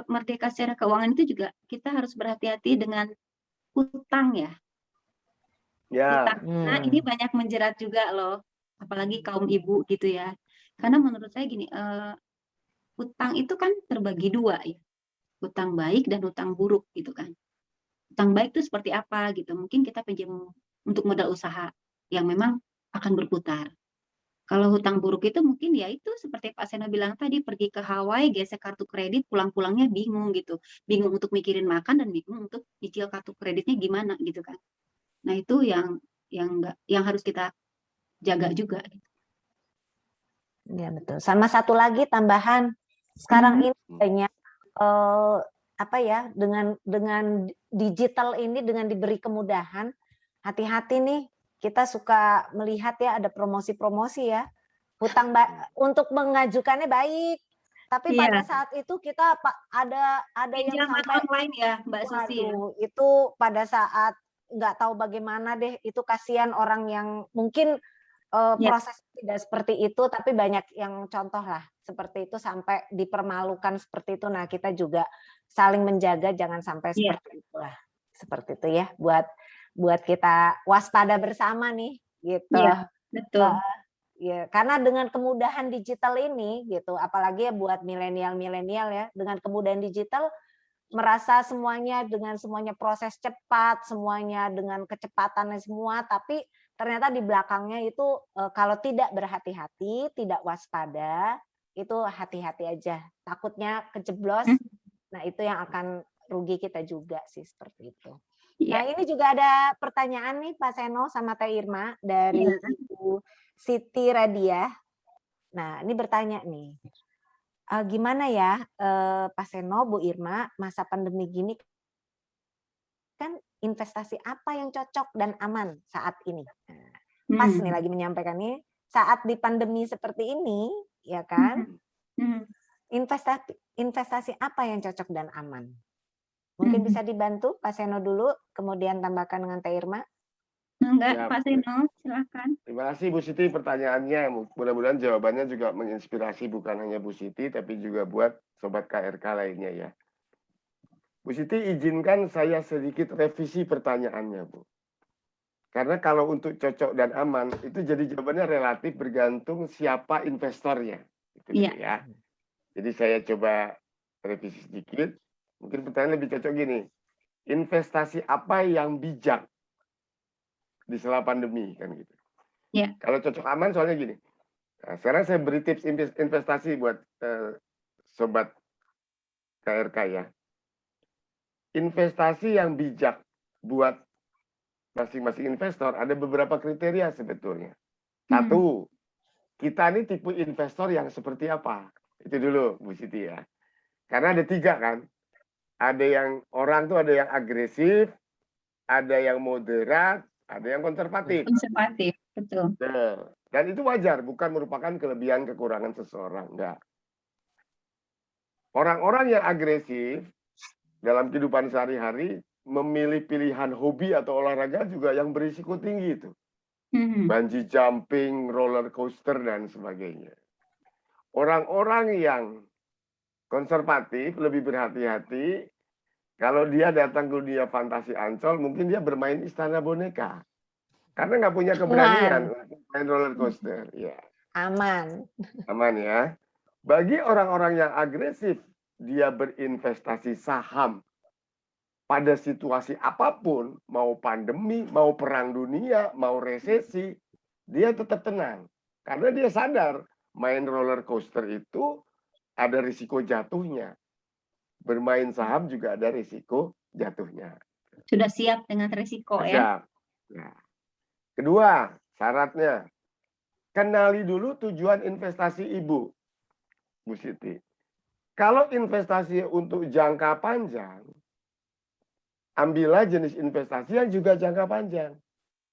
Speaker 3: merdeka secara keuangan itu juga kita harus berhati-hati dengan hutang ya.
Speaker 2: Ya.
Speaker 3: Hutang. Nah, ini banyak menjerat juga loh, apalagi kaum ibu gitu ya. Karena menurut saya gini, hutang itu kan terbagi dua ya. Hutang baik dan hutang buruk gitu kan. Hutang baik itu seperti apa gitu. Mungkin kita pinjam untuk modal usaha yang memang akan berputar. Kalau hutang buruk itu mungkin ya itu seperti Pak Seno bilang tadi, pergi ke Hawaii, gesek kartu kredit, pulang-pulangnya bingung gitu. Bingung untuk mikirin makan dan bingung untuk cicil kartu kreditnya gimana gitu kan. Nah, itu yang harus kita jaga juga.
Speaker 1: Ya, betul. Sama satu lagi tambahan, sekarang ini banyak apa ya, dengan digital ini, dengan diberi kemudahan, hati-hati nih, kita suka melihat ya ada promosi-promosi ya, hutang untuk mengajukannya baik, tapi pada saat itu kita ada yang sampai
Speaker 3: online ya Mbak Susi ya.
Speaker 1: Itu pada saat nggak tahu bagaimana deh, itu kasihan orang yang mungkin proses tidak seperti itu, tapi banyak yang contoh lah seperti itu sampai dipermalukan seperti itu. Nah, kita juga saling menjaga jangan sampai seperti itulah, seperti itu ya, buat kita waspada bersama nih gitu.
Speaker 3: Iya, betul.
Speaker 1: Ya, karena dengan kemudahan digital ini gitu, apalagi ya buat milenial ya, dengan kemudahan digital merasa semuanya proses cepat, semuanya dengan kecepatannya semua, tapi ternyata di belakangnya itu kalau tidak berhati-hati, tidak waspada, itu hati-hati aja, takutnya kejeblos. Nah, itu yang akan rugi kita juga sih, seperti itu. Nah, ini juga ada pertanyaan nih Pak Seno sama Teh Irma dari Ibu Siti Radia. Nah, ini bertanya nih, gimana ya Pak Seno, Bu Irma, masa pandemi gini kan investasi apa yang cocok dan aman saat ini? Nah, pas nih lagi menyampaikan nih, saat di pandemi seperti ini, ya kan? Investasi apa yang cocok dan aman? Mungkin bisa dibantu Pak Seno dulu, kemudian tambahkan dengan Teh Irma.
Speaker 3: Enggak, Pak Seno, silakan.
Speaker 2: Terima kasih Bu Siti pertanyaannya. Mudah-mudahan jawabannya juga menginspirasi bukan hanya Bu Siti, tapi juga buat Sobat KRK lainnya ya. Bu Siti, izinkan saya sedikit revisi pertanyaannya, Bu. Karena kalau untuk cocok dan aman, itu jadi jawabannya relatif bergantung siapa investornya. Itu ya. Jadi saya coba revisi sedikit. Mungkin pertanyaan lebih cocok gini. Investasi apa yang bijak di sela pandemi kan gitu. Kalau cocok aman soalnya gini. Nah, sekarang saya beri tips investasi buat Sobat KRK ya. Investasi yang bijak buat masing-masing investor ada beberapa kriteria sebetulnya. Satu, kita ini tipe investor yang seperti apa? Itu dulu Bu Siti ya. Karena ada 3 kan. Ada yang orang tuh ada yang agresif, ada yang moderat, ada yang konservatif.
Speaker 3: Konservatif, betul.
Speaker 2: Dan itu wajar, bukan merupakan kelebihan kekurangan seseorang. Enggak. Orang-orang yang agresif dalam kehidupan sehari-hari memilih pilihan hobi atau olahraga juga yang berisiko tinggi itu. Bungee jumping, roller coaster, dan sebagainya. Orang-orang yang konservatif lebih berhati-hati. Kalau dia datang ke dunia fantasi Ancol, mungkin dia bermain istana boneka. Karena nggak punya keberanian untuk main roller coaster. Ya.
Speaker 1: Aman.
Speaker 2: Aman ya. Bagi orang-orang yang agresif, dia berinvestasi saham pada situasi apapun, mau pandemi, mau perang dunia, mau resesi, dia tetap tenang. Karena dia sadar main roller coaster itu ada risiko jatuhnya. Bermain saham juga ada risiko jatuhnya.
Speaker 3: Sudah siap dengan risiko ya.
Speaker 2: Siap. Nah. Kedua, syaratnya, kenali dulu tujuan investasi Ibu, Bu Siti. Kalau investasi untuk jangka panjang, ambillah jenis investasi yang juga jangka panjang.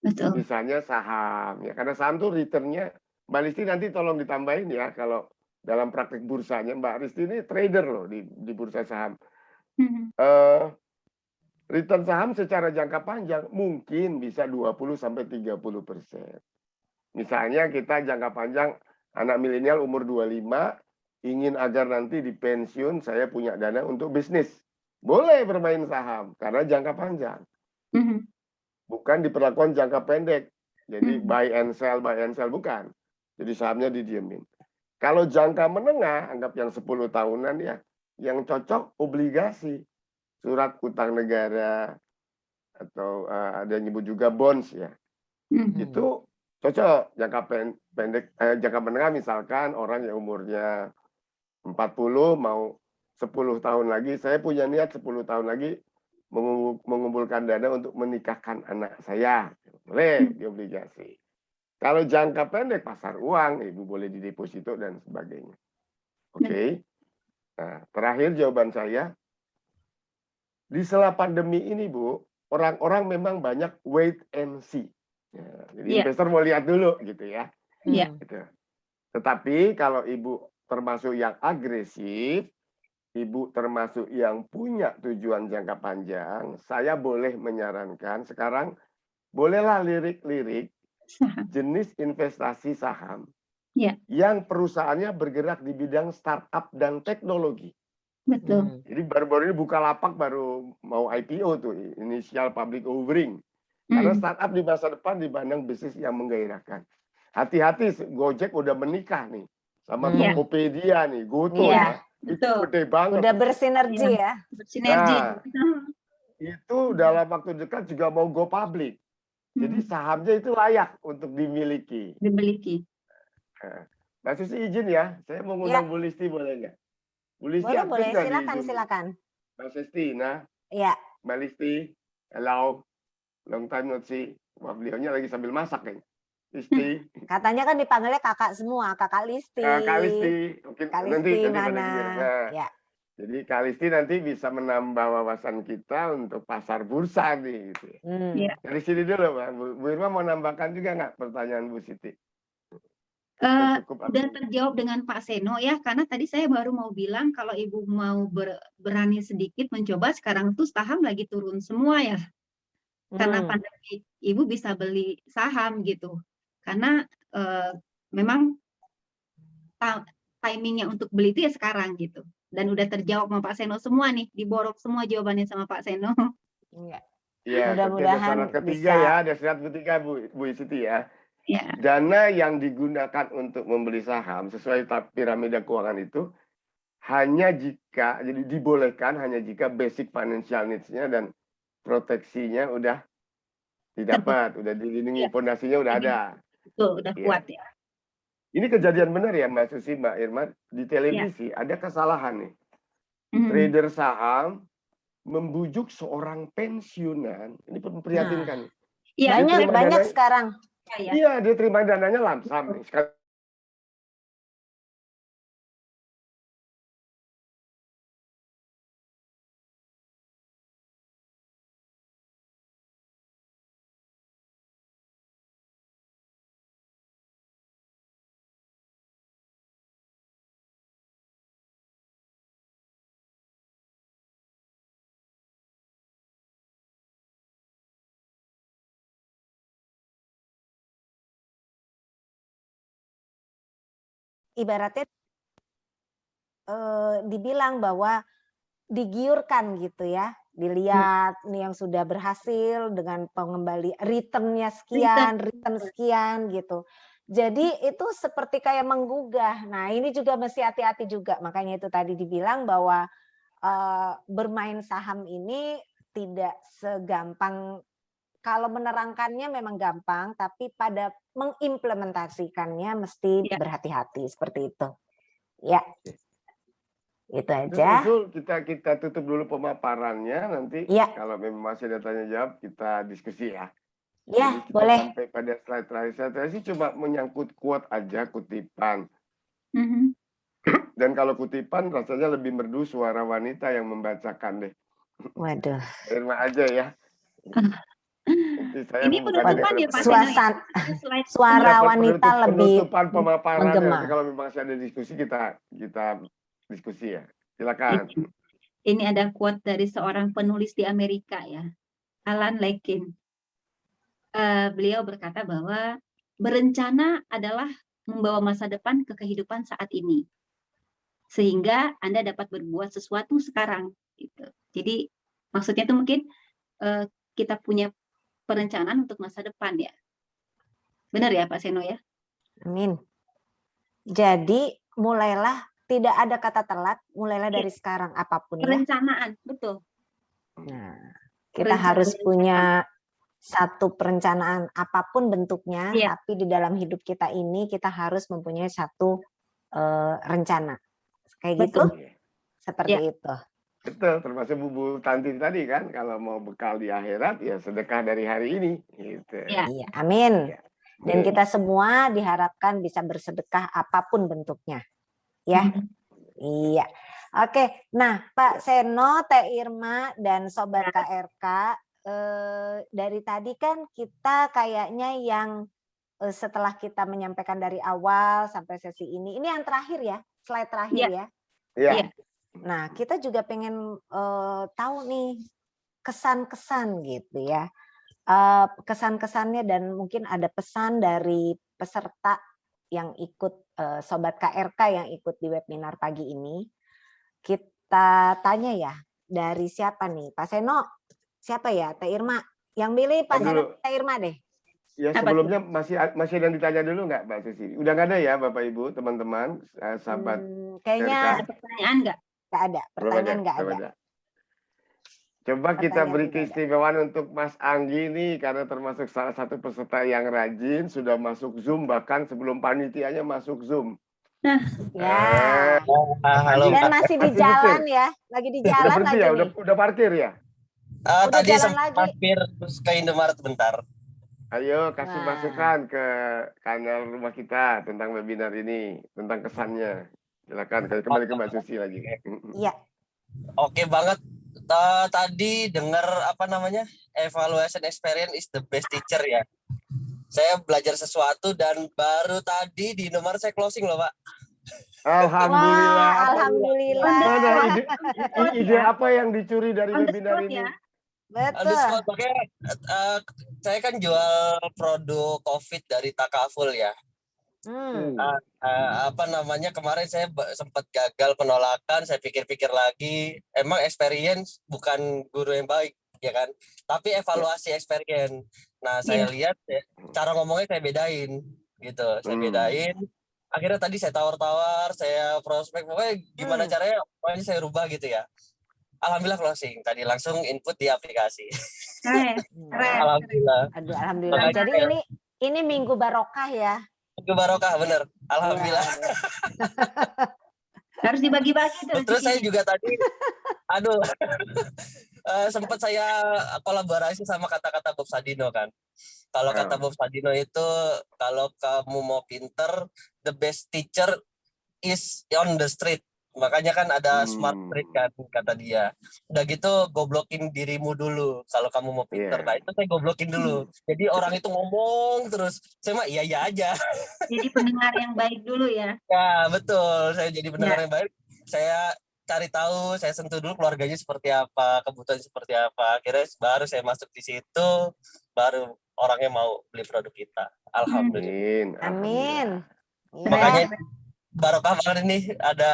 Speaker 3: Betul.
Speaker 2: Misalnya saham, ya karena saham tuh returnnya, Mbak Listi nanti tolong ditambahin ya, kalau dalam praktik bursanya, Mbak Listi ini trader loh di bursa saham. Return saham secara jangka panjang mungkin bisa 20-30%. Misalnya kita jangka panjang, anak milenial umur 25, ingin agar nanti di pensiun saya punya dana untuk bisnis. Boleh bermain saham, karena jangka panjang. Bukan diperlakukan jangka pendek. Jadi buy and sell, bukan. Jadi sahamnya didiemin. Kalau jangka menengah, anggap yang 10 tahunan ya, yang cocok obligasi. Surat utang negara, atau ada yang nyebut juga bonds ya. Itu cocok jangka pendek, jangka menengah misalkan orang yang umurnya 40 mau 10 tahun lagi, saya punya niat 10 tahun lagi mengumpulkan dana untuk menikahkan anak saya. Boleh di obligasi. Kalau jangka pendek pasar uang, Ibu boleh di deposito dan sebagainya. Oke. Nah, terakhir jawaban saya, di sela pandemi ini, Bu, orang-orang memang banyak wait and see. Ya, jadi investor mau lihat dulu gitu ya. Gitu. Tetapi kalau Ibu termasuk yang agresif, Ibu termasuk yang punya tujuan jangka panjang, saya boleh menyarankan sekarang bolehlah lirik-lirik jenis investasi saham yang perusahaannya bergerak di bidang startup dan teknologi.
Speaker 3: Betul.
Speaker 2: Jadi baru-baru ini Bukalapak baru mau IPO tuh, initial public offering. Karena startup di masa depan dipandang bisnis yang menggairahkan. Hati-hati, Gojek udah menikah nih sama Tokopedia nih, Goto ya. Itu gede banget.
Speaker 1: Udah bersinergi ya.
Speaker 3: Bersinergi.
Speaker 2: Nah, itu dalam waktu dekat juga mau go public. Jadi sahamnya itu layak untuk dimiliki. Mbak Susi izin ya, saya mau ngundang Bu Listi boleh nggak? Bu Listi
Speaker 1: boleh, silakan.
Speaker 2: Mbak Susi, nah.
Speaker 1: Iya.
Speaker 2: Mbak Listi, hello, long time no see. Wah, beliaunya lagi sambil masak kan. Listi.
Speaker 1: Katanya kan dipanggilnya kakak semua, kakak Listi.
Speaker 2: Kak Listi, mungkin
Speaker 1: Kak
Speaker 2: nanti
Speaker 1: mana?
Speaker 2: Nah,
Speaker 1: ya.
Speaker 2: Jadi Kak Listi nanti bisa menambah wawasan kita untuk pasar bursa nih. Gitu. Dari sini dulu, Mbak. Bu Irma mau nambahkan juga nggak pertanyaan Bu Siti?
Speaker 3: Udah terjawab dengan Pak Seno ya, karena tadi saya baru mau bilang kalau Ibu mau berani sedikit mencoba, sekarang tuh saham lagi turun semua ya. Karena pandemi, Ibu bisa beli saham gitu. Karena memang timingnya untuk beli itu ya sekarang gitu. Dan udah terjawab sama Pak Seno semua nih, diborok semua jawabannya sama Pak Seno.
Speaker 2: Iya, mudah-mudahan ketiga bisa. Ya, ada syarat ketiga Bu Siti ya. Dana yang digunakan untuk membeli saham sesuai piramida keuangan itu hanya jika, jadi dibolehkan hanya jika basic financial needs-nya dan proteksinya udah didapat, udah dilindungi, pondasinya udah ada.
Speaker 3: Betul, udah kuat ya.
Speaker 2: Ini kejadian benar ya Mbak Susi, Mbak Irma, di televisi ada kesalahan nih. Trader saham membujuk seorang pensiunan, ini memprihatinkan.
Speaker 1: Banyak sekarang.
Speaker 2: Iya, dia terima dananya lamsam.
Speaker 1: ibaratnya dibilang bahwa digiurkan gitu ya, dilihat nih yang sudah berhasil dengan pengembali returnnya sekian, return sekian gitu. Jadi itu seperti kayak menggugah. Nah ini juga mesti hati-hati juga. Makanya itu tadi dibilang bahwa bermain saham ini tidak segampang. Kalau menerangkannya memang gampang, tapi pada mengimplementasikannya mesti berhati-hati seperti itu. Ya. Itu aja.
Speaker 2: Usul kita tutup dulu pemaparannya, nanti kalau memang masih ada tanya jawab kita diskusi ya.
Speaker 1: Ya,
Speaker 2: jadi kita
Speaker 1: boleh.
Speaker 2: Sampai pada slide terakhir saya sih cuma menyangkut quote aja, kutipan. Dan kalau kutipan rasanya lebih merdu suara wanita yang membacakan deh.
Speaker 1: Waduh.
Speaker 2: Irma aja ya. Saya
Speaker 3: ini penutupan ya Pak
Speaker 1: suara wanita lebih
Speaker 2: penutupan pemaparan.
Speaker 1: menggema.
Speaker 2: Kalau memang masih ada diskusi kita diskusi ya. Silakan.
Speaker 3: Ini ada quote dari seorang penulis di Amerika ya, Alan Lakin. Beliau berkata bahwa berencana adalah membawa masa depan ke kehidupan saat ini, sehingga Anda dapat berbuat sesuatu sekarang. Gitu. Jadi maksudnya itu mungkin kita punya perencanaan untuk masa depan ya. Benar ya Pak Seno ya?
Speaker 1: Amin. Jadi mulailah, tidak ada kata telat, mulailah dari sekarang apapun
Speaker 3: perencanaan, betul.
Speaker 1: Nah, kita harus punya satu perencanaan apapun bentuknya, tapi di dalam hidup kita ini kita harus mempunyai satu rencana. Kayak gitu? Seperti itu.
Speaker 2: Betul, termasuk Bu Tanti tadi kan, kalau mau bekal di akhirat ya sedekah dari hari ini. Gitu.
Speaker 1: Iya, amin. Dan kita semua diharapkan bisa bersedekah apapun bentuknya. Ya, iya. Oke, nah Pak Seno, Teh Irma, dan Sobat KRK, dari tadi kan kita kayaknya yang setelah kita menyampaikan dari awal sampai sesi ini yang terakhir ya, slide terakhir ya.
Speaker 2: Iya.
Speaker 1: Nah, kita juga pengen tahu nih kesan-kesan gitu ya. Kesan-kesannya dan mungkin ada pesan dari peserta yang ikut Sobat KRK yang ikut di webinar pagi ini. Kita tanya ya, dari siapa nih? Pak Seno, siapa ya? Teh Irma. Yang pilih Pak Seno, Teh Irma deh.
Speaker 2: Ya sebelumnya masih ada yang ditanya dulu nggak Mbak Susi? Udah nggak ada ya Bapak Ibu, teman-teman, sahabat
Speaker 1: kayaknya
Speaker 3: ada pertanyaan nggak?
Speaker 1: Nggak ada, pertanyaan nggak ada.
Speaker 2: Coba kita beri keistimewaan untuk Mas Anggi nih, karena termasuk salah satu peserta yang rajin, sudah masuk Zoom, bahkan sebelum panitianya masuk Zoom.
Speaker 1: Nah, ya. Halo, dan masih di jalan ya, lagi di jalan lagi
Speaker 2: ya,
Speaker 1: nih.
Speaker 2: Udah parkir ya?
Speaker 5: Tadi sempat parkir terus ke Indomaret bentar.
Speaker 2: Ayo kasih masukan ke kanal rumah kita tentang webinar ini, tentang kesannya. Silakan, kembali ke Mbak Susi lagi.
Speaker 1: Iya.
Speaker 5: Oke banget. Tadi dengar evaluation experience is the best teacher ya. Saya belajar sesuatu dan baru tadi di Indomaret saya closing loh Pak.
Speaker 2: Alhamdulillah.
Speaker 1: Alhamdulillah.
Speaker 2: Ide apa yang dicuri dari webinar ini?
Speaker 1: Betul.
Speaker 5: Makanya saya kan jual produk COVID dari Takaful ya. Kemarin saya sempat gagal penolakan, saya pikir-pikir lagi, emang experience bukan guru yang baik ya kan, tapi evaluasi experience. Nah saya lihat cara ngomongnya saya bedain gitu, saya bedain. Akhirnya tadi saya tawar-tawar, saya prospek, pokoknya gimana caranya, pokoknya saya rubah gitu ya. Alhamdulillah closing, tadi langsung input di aplikasi. Alhamdulillah.
Speaker 1: Aduh, alhamdulillah. Jadi ini minggu barokah ya.
Speaker 5: Minggu barokah bener, alhamdulillah. Ya.
Speaker 3: Harus dibagi-bagi tuh.
Speaker 5: Terus saya juga tadi, sempat saya kolaborasi sama kata-kata Bob Sadino kan. Kalau kata Bob Sadino itu, kalau kamu mau pinter, the best teacher is on the street. Makanya kan ada smart street kan, kata dia. Udah gitu goblokin dirimu dulu kalau kamu mau pinter. Nah itu saya goblokin dulu. Jadi orang itu ngomong terus, saya mah iya aja.
Speaker 3: Jadi pendengar yang baik dulu ya.
Speaker 5: Ya betul, saya jadi pendengar yang baik. Saya cari tahu, saya sentuh dulu keluarganya seperti apa, kebutuhan seperti apa. Akhirnya baru saya masuk di situ, baru orangnya mau beli produk kita. Alhamdulillah.
Speaker 1: Amin.
Speaker 5: Makanya barokah banget ini ada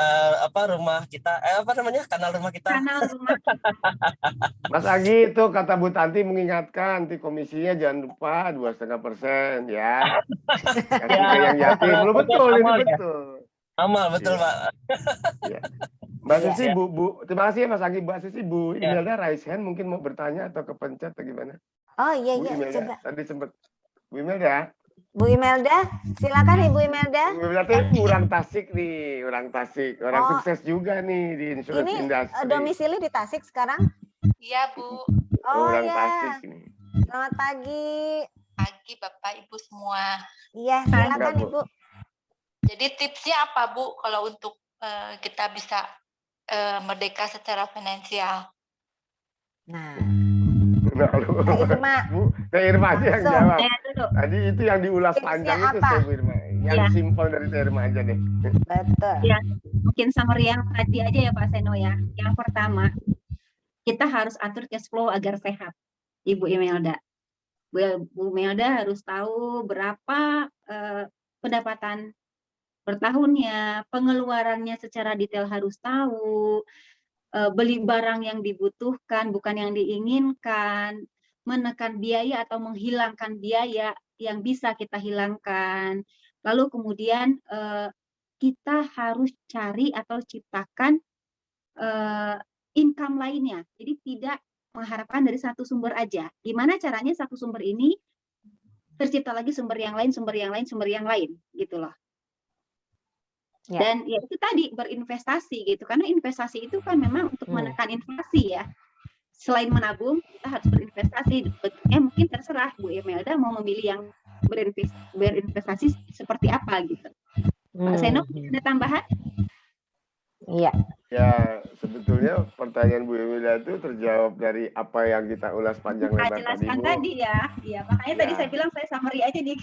Speaker 5: apa rumah kita apa namanya kanal rumah kita.
Speaker 3: Kanal rumah.
Speaker 2: Mas Agi itu kata Bu Tanti mengingatkan nanti komisinya jangan lupa 2,5% ya. Kasih ke yang yatim. Lu betul ini
Speaker 5: Amal,
Speaker 2: betul.
Speaker 5: Amal betul
Speaker 2: Iya.
Speaker 5: Pak.
Speaker 2: Iya. Mbak
Speaker 1: Iya.
Speaker 2: Susi, Bu, terima kasih ya Mas Agi. Mbak Susi, Bu
Speaker 5: Ya.
Speaker 2: Imelda raise hand mungkin mau bertanya atau kepencet atau gimana?
Speaker 1: Oh iya
Speaker 2: Bu
Speaker 1: iya
Speaker 2: Imelda,
Speaker 1: coba.
Speaker 2: tadi sempat. Bu Imelda.
Speaker 1: Bu Imelda, silakan Ibu Imelda.
Speaker 2: Bu Imelda tuh orang Tasik nih, orang Tasik. Orang
Speaker 1: Oh.
Speaker 2: sukses juga nih di insurance
Speaker 1: Ini
Speaker 2: industry.
Speaker 1: domisili di Tasik sekarang?
Speaker 6: Iya, Bu.
Speaker 1: Oh
Speaker 2: Orang
Speaker 1: ya.
Speaker 2: Tasik nih.
Speaker 1: Selamat pagi.
Speaker 6: Pagi Bapak Ibu semua.
Speaker 1: Iya, silakan
Speaker 2: Enggak, Bu.
Speaker 1: Ibu.
Speaker 6: Jadi tipsnya apa, Bu, kalau untuk kita bisa merdeka secara finansial?
Speaker 1: Nah,
Speaker 2: Nah, lu.
Speaker 1: Kak Irma.
Speaker 2: Bu, Teh Irma aja yang
Speaker 1: Langsung.
Speaker 2: jawab.
Speaker 3: Saya dulu.
Speaker 2: Tadi itu yang diulas
Speaker 1: Tipsnya
Speaker 2: panjang itu
Speaker 1: apa?
Speaker 2: Teh Bu Irma. Yang
Speaker 3: Ya.
Speaker 2: simpel dari Teh Irma aja deh.
Speaker 1: Betul.
Speaker 3: Ya, mungkin summary yang tadi aja ya Pak Seno ya. Yang pertama, kita harus atur cash flow agar sehat, Ibu Imelda. Bu Imelda harus tahu berapa pendapatan per tahunnya, pengeluarannya secara detail harus tahu, beli barang yang dibutuhkan bukan yang diinginkan, menekan biaya atau menghilangkan biaya yang bisa kita hilangkan. Lalu kemudian kita harus cari atau ciptakan income lainnya. Jadi tidak mengharapkan dari satu sumber aja. Gimana caranya satu sumber ini tercipta lagi sumber yang lain, sumber yang lain, sumber yang lain, gitu loh.
Speaker 1: Ya.
Speaker 3: Dan ya itu tadi berinvestasi gitu, karena investasi itu kan memang untuk menekan inflasi ya. Selain menabung, kita harus berinvestasi. Bentuknya mungkin terserah Bu Imelda mau memilih yang berinvestasi seperti apa gitu. Pak Seno, ada tambahan?
Speaker 1: Iya.
Speaker 2: Ya, sebetulnya pertanyaan Bu Imelda itu terjawab dari apa yang kita ulas panjang
Speaker 3: Saya
Speaker 2: lebar tadi,
Speaker 3: jelaskan
Speaker 2: Bu.
Speaker 3: tadi ya. Iya, makanya tadi
Speaker 2: Ya.
Speaker 3: saya bilang saya summary aja nih.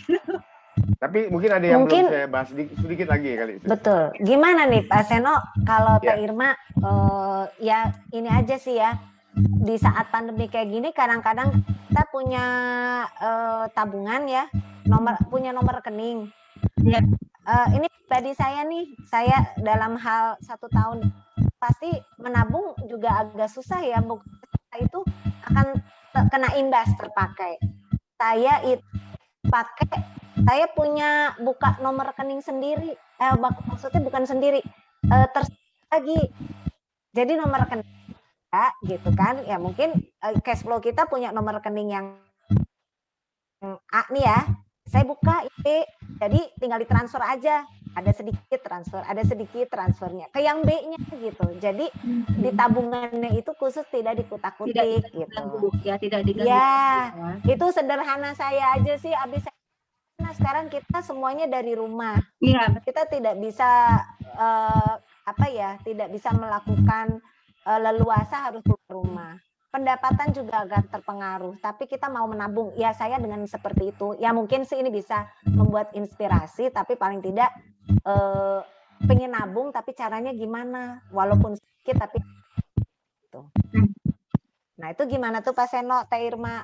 Speaker 2: Tapi mungkin ada yang
Speaker 1: Mungkin-
Speaker 2: belum saya bahas sedikit lagi kali.
Speaker 1: Betul. Gimana nih Pak Seno kalau
Speaker 2: Ya.
Speaker 1: Teh Irma ya ini aja sih ya. Di saat pandemi kayak gini kadang-kadang kita punya tabungan ya, punya nomor rekening.
Speaker 3: Ya.
Speaker 1: Ini pribadi saya nih, saya dalam hal 1 tahun pasti menabung juga agak susah ya, itu akan kena imbas terpakai. Saya punya buka nomor rekening sendiri, maksudnya bukan sendiri, lagi. Jadi nomor rekening ya, gitu kan, ya mungkin cash flow kita punya nomor rekening yang A nih ya, saya buka ini, jadi tinggal ditransfer aja, ada sedikit transfernya ke yang B-nya gitu. Jadi di tabungannya itu khusus tidak dikutak-kutik gitu.
Speaker 3: Ya, tidak diganggu.
Speaker 1: Ya, itu sederhana saya aja sih. Abis sekarang kita semuanya dari rumah.
Speaker 3: Iya,
Speaker 1: Kita tidak bisa tidak bisa melakukan leluasa harus keluar rumah. Pendapatan juga agak terpengaruh, tapi kita mau menabung. Ya saya dengan seperti itu. Ya mungkin sih ini bisa membuat inspirasi, tapi paling tidak pengen nabung, tapi caranya gimana? Walaupun sedikit, tapi itu. Nah itu gimana tuh Pak Seno, Teh Irma?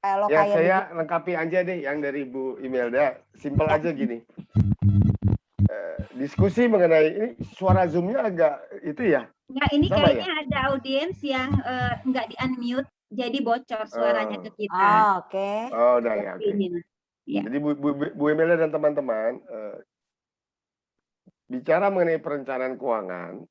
Speaker 1: Kalau
Speaker 2: Ya,
Speaker 1: kayak
Speaker 2: saya lengkapi aja deh yang dari Bu Imelda. Simpel aja gini. Diskusi mengenai ini suara Zoom-nya agak itu ya.
Speaker 3: Nah, ini
Speaker 2: Sama
Speaker 3: kayaknya ada audiens yang nggak di-unmute, jadi bocor suaranya ke kita.
Speaker 1: Oh, oke.
Speaker 2: Oh, udah ya. Oke.
Speaker 3: Ya.
Speaker 2: Jadi Bu Imelda dan teman-teman bicara mengenai perencanaan keuangan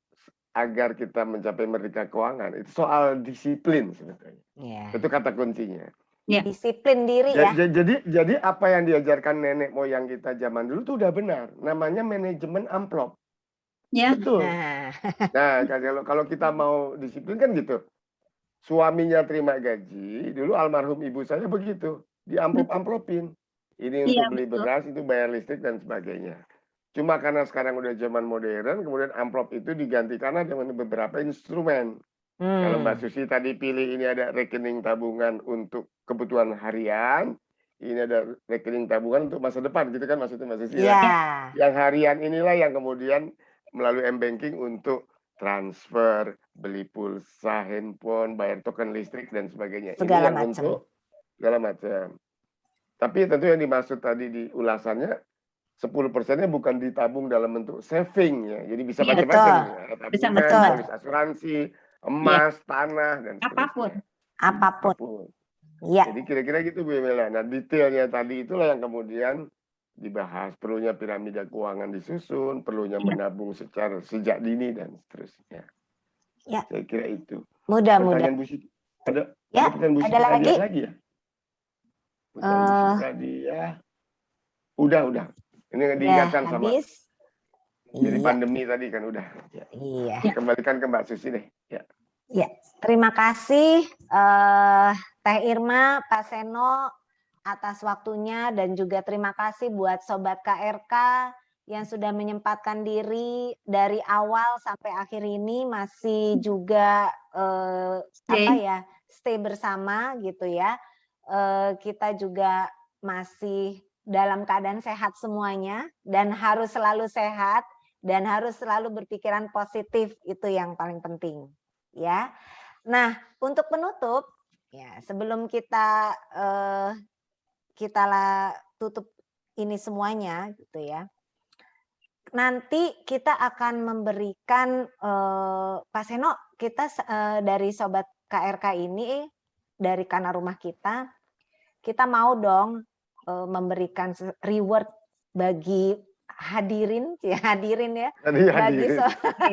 Speaker 2: agar kita mencapai merdeka keuangan itu soal disiplin sebetulnya.
Speaker 1: Ya.
Speaker 2: Itu kata kuncinya.
Speaker 3: Ya.
Speaker 1: Disiplin diri ya.
Speaker 2: Jadi apa yang diajarkan nenek moyang kita zaman dulu tuh udah benar. Namanya manajemen amplop.
Speaker 3: Ya.
Speaker 2: Betul.
Speaker 1: Nah,
Speaker 2: Nah, kalau kita mau disiplin kan gitu. Suaminya terima gaji, dulu almarhum ibu saya begitu, diamplop-amplopin. Ini untuk
Speaker 3: Iya,
Speaker 2: beli
Speaker 3: betul.
Speaker 2: beras, itu bayar listrik dan sebagainya. Cuma karena sekarang udah zaman modern, kemudian amplop itu digantikan dengan beberapa instrumen. Kalau Mbak Susi tadi pilih ini ada rekening tabungan untuk kebutuhan harian, ini ada rekening tabungan untuk masa depan, gitu kan maksudnya Mbak Susi ya?
Speaker 1: ya.
Speaker 2: Yang harian inilah yang kemudian melalui M-Banking untuk transfer, beli pulsa, handphone, bayar token listrik, dan sebagainya.
Speaker 1: Segala
Speaker 2: Ini yang
Speaker 1: macam.
Speaker 2: untuk segala macam. Tapi tentu yang dimaksud tadi di ulasannya, 10%-nya bukan ditabung dalam bentuk saving ya. Jadi bisa
Speaker 3: Iya,
Speaker 2: macam-macam
Speaker 1: betul.
Speaker 2: ya. Ada
Speaker 3: Bisa
Speaker 2: tabungan,
Speaker 3: macam-macam.
Speaker 2: polis asuransi, emas, tanah dan
Speaker 3: Apapun.
Speaker 2: seterusnya.
Speaker 1: Apapun.
Speaker 2: Apapun.
Speaker 1: Iya.
Speaker 2: Jadi kira-kira gitu Bu Mela. Nah, detailnya tadi itulah yang kemudian dibahas. Perlunya piramida keuangan disusun, perlunya
Speaker 3: Iya.
Speaker 2: menabung secara sejak dini dan seterusnya.
Speaker 1: Ya.
Speaker 2: Saya kira itu.
Speaker 1: Mudah-mudahan.
Speaker 2: Pertanyaan Bu Siti. Ada
Speaker 1: Ya,
Speaker 2: pertanyaan Bu
Speaker 1: ada
Speaker 2: Siti
Speaker 1: lagi?
Speaker 2: lagi ya? Pertanyaan Bu Siti tadi ya. Udah. Ini
Speaker 1: Ya,
Speaker 2: diingatkan sama.
Speaker 1: habis.
Speaker 2: Jadi
Speaker 1: Iya.
Speaker 2: pandemi tadi kan udah. Ya.
Speaker 1: Iya.
Speaker 2: Kembalikan ke Mbak Susi deh. Ya.
Speaker 1: Ya, terima kasih Teh Irma, Pak Seno atas waktunya dan juga terima kasih buat Sobat KRK yang sudah menyempatkan diri dari awal sampai akhir ini masih juga stay bersama gitu ya. Kita juga masih dalam keadaan sehat semuanya dan harus selalu sehat dan harus selalu berpikiran positif, itu yang paling penting. Ya, nah untuk penutup, ya sebelum kita tutup ini semuanya, gitu ya. Nanti kita akan memberikan Pak Seno, kita dari Sobat KRK ini dari Kana Rumah kita mau dong memberikan reward bagi hadirin ya. Bagi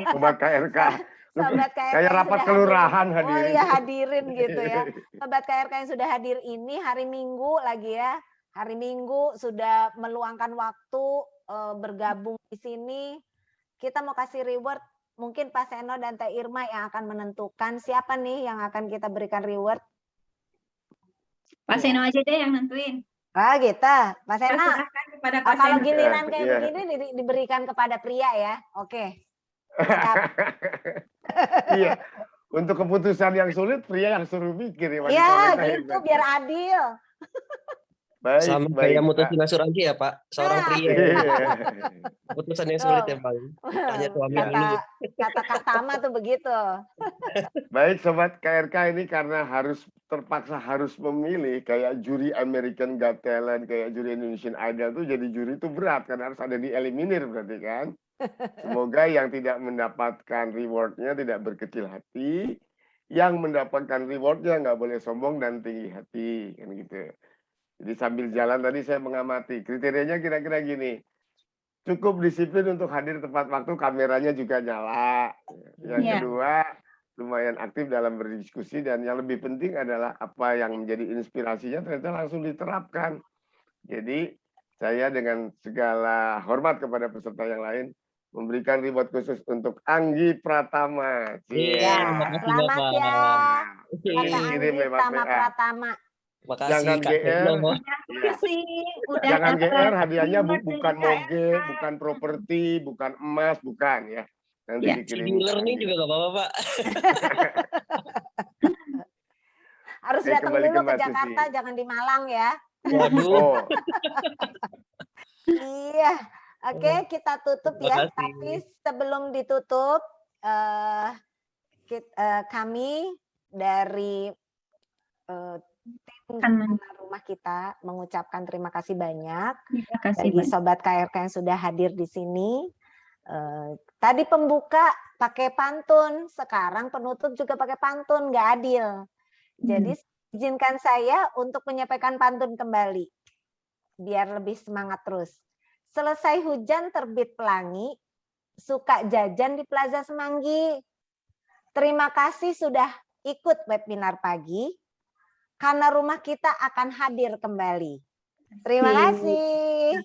Speaker 2: Sobat KRK.
Speaker 1: Sobat KRK
Speaker 2: kayak rapat kelurahan hadirin.
Speaker 1: Oh iya, hadirin gitu ya. Sobat KRK yang sudah hadir ini hari Minggu lagi ya. Hari Minggu sudah meluangkan waktu bergabung di sini. Kita mau kasih reward. Mungkin Pak Seno dan Teh Irma yang akan menentukan siapa nih yang akan kita berikan reward.
Speaker 3: Pak Seno aja deh yang nentuin.
Speaker 1: Ah gitu. Pak Seno.
Speaker 3: Kepada Pak
Speaker 1: kalau
Speaker 3: Seno.
Speaker 1: giliran kayak begini diberikan kepada pria ya. Oke.
Speaker 2: Iya, untuk keputusan yang sulit pria yang suruh mikir ya.
Speaker 1: Iya gitu biar adil.
Speaker 2: Baik,
Speaker 5: sama kayak mutusin asuransi ya Pak, seorang pria. Keputusan yang sulit ya Pak. Tanya suami dulu.
Speaker 1: Kata Kak Tama tuh begitu.
Speaker 2: Baik Sobat KRK, ini karena terpaksa harus memilih kayak juri American Got Talent, kayak juri Indonesian Idol tuh jadi juri itu berat karena harus ada dieliminir berarti kan. Semoga yang tidak mendapatkan rewardnya tidak berkecil hati, yang mendapatkan rewardnya nggak boleh sombong dan tinggi hati, kan gitu. Jadi sambil jalan tadi saya mengamati kriterianya kira-kira gini, cukup disiplin untuk hadir tepat waktu, kameranya juga nyala. Yang kedua, lumayan aktif dalam berdiskusi dan yang lebih penting adalah apa yang menjadi inspirasinya ternyata langsung diterapkan. Jadi saya dengan segala hormat kepada peserta yang lain memberikan reward khusus untuk Anggi Pratama.
Speaker 1: Iya, selamat ya.
Speaker 2: Kirim lewat WA.
Speaker 1: Pratama.
Speaker 5: Makasih,
Speaker 2: jangan GR.
Speaker 3: Jangan
Speaker 2: GR, hadiahnya bukan moge, bukan properti, bukan emas, bukan ya. Nanti dikirim.
Speaker 5: Dealer nih juga gak apa-apa Pak.
Speaker 1: Harus datang dulu ke Jakarta, jangan di Malang ya.
Speaker 5: Waduh.
Speaker 1: Iya. Oke, kita tutup ya. Tapi sebelum ditutup, kami dari tim rumah kita mengucapkan terima kasih banyak bagi Sobat KRK yang sudah hadir di sini. Tadi pembuka pakai pantun, sekarang penutup juga pakai pantun, nggak adil. Jadi izinkan saya untuk menyampaikan pantun kembali, biar lebih semangat terus. Selesai hujan terbit pelangi, suka jajan di Plaza Semanggi. Terima kasih sudah ikut webinar pagi, karena rumah kita akan hadir kembali. Terima kasih.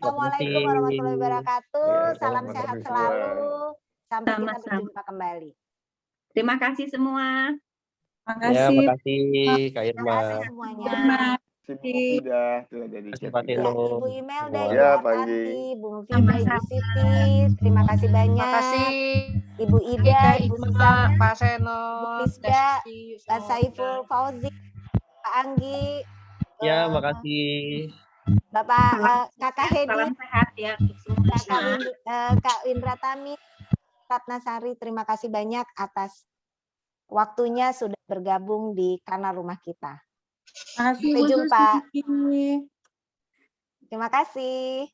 Speaker 1: Assalamualaikum warahmatullahi wabarakatuh. Salam sehat selalu. Sampai kita berjumpa kembali.
Speaker 3: Terima kasih semua.
Speaker 5: Terima kasih Kak Irma.
Speaker 1: Terima kasih semuanya. Ibu Email dari Tati, Bu Fida, Ibu Siti, terima kasih banyak.
Speaker 4: Terima kasih
Speaker 1: Ibu Ida, Ibu Susana,
Speaker 4: Pak Seno,
Speaker 1: Bu Lisda, Pak Saiful Fauzi, Pak Anggi.
Speaker 5: Ya, makasih.
Speaker 1: Bapak Kakak Hedi,
Speaker 3: salam sehat ya.
Speaker 1: Kak Indra Tami, Ratnasari, terima kasih banyak atas waktunya sudah bergabung di Kana Rumah Kita. Sampai jumpa. Terima kasih.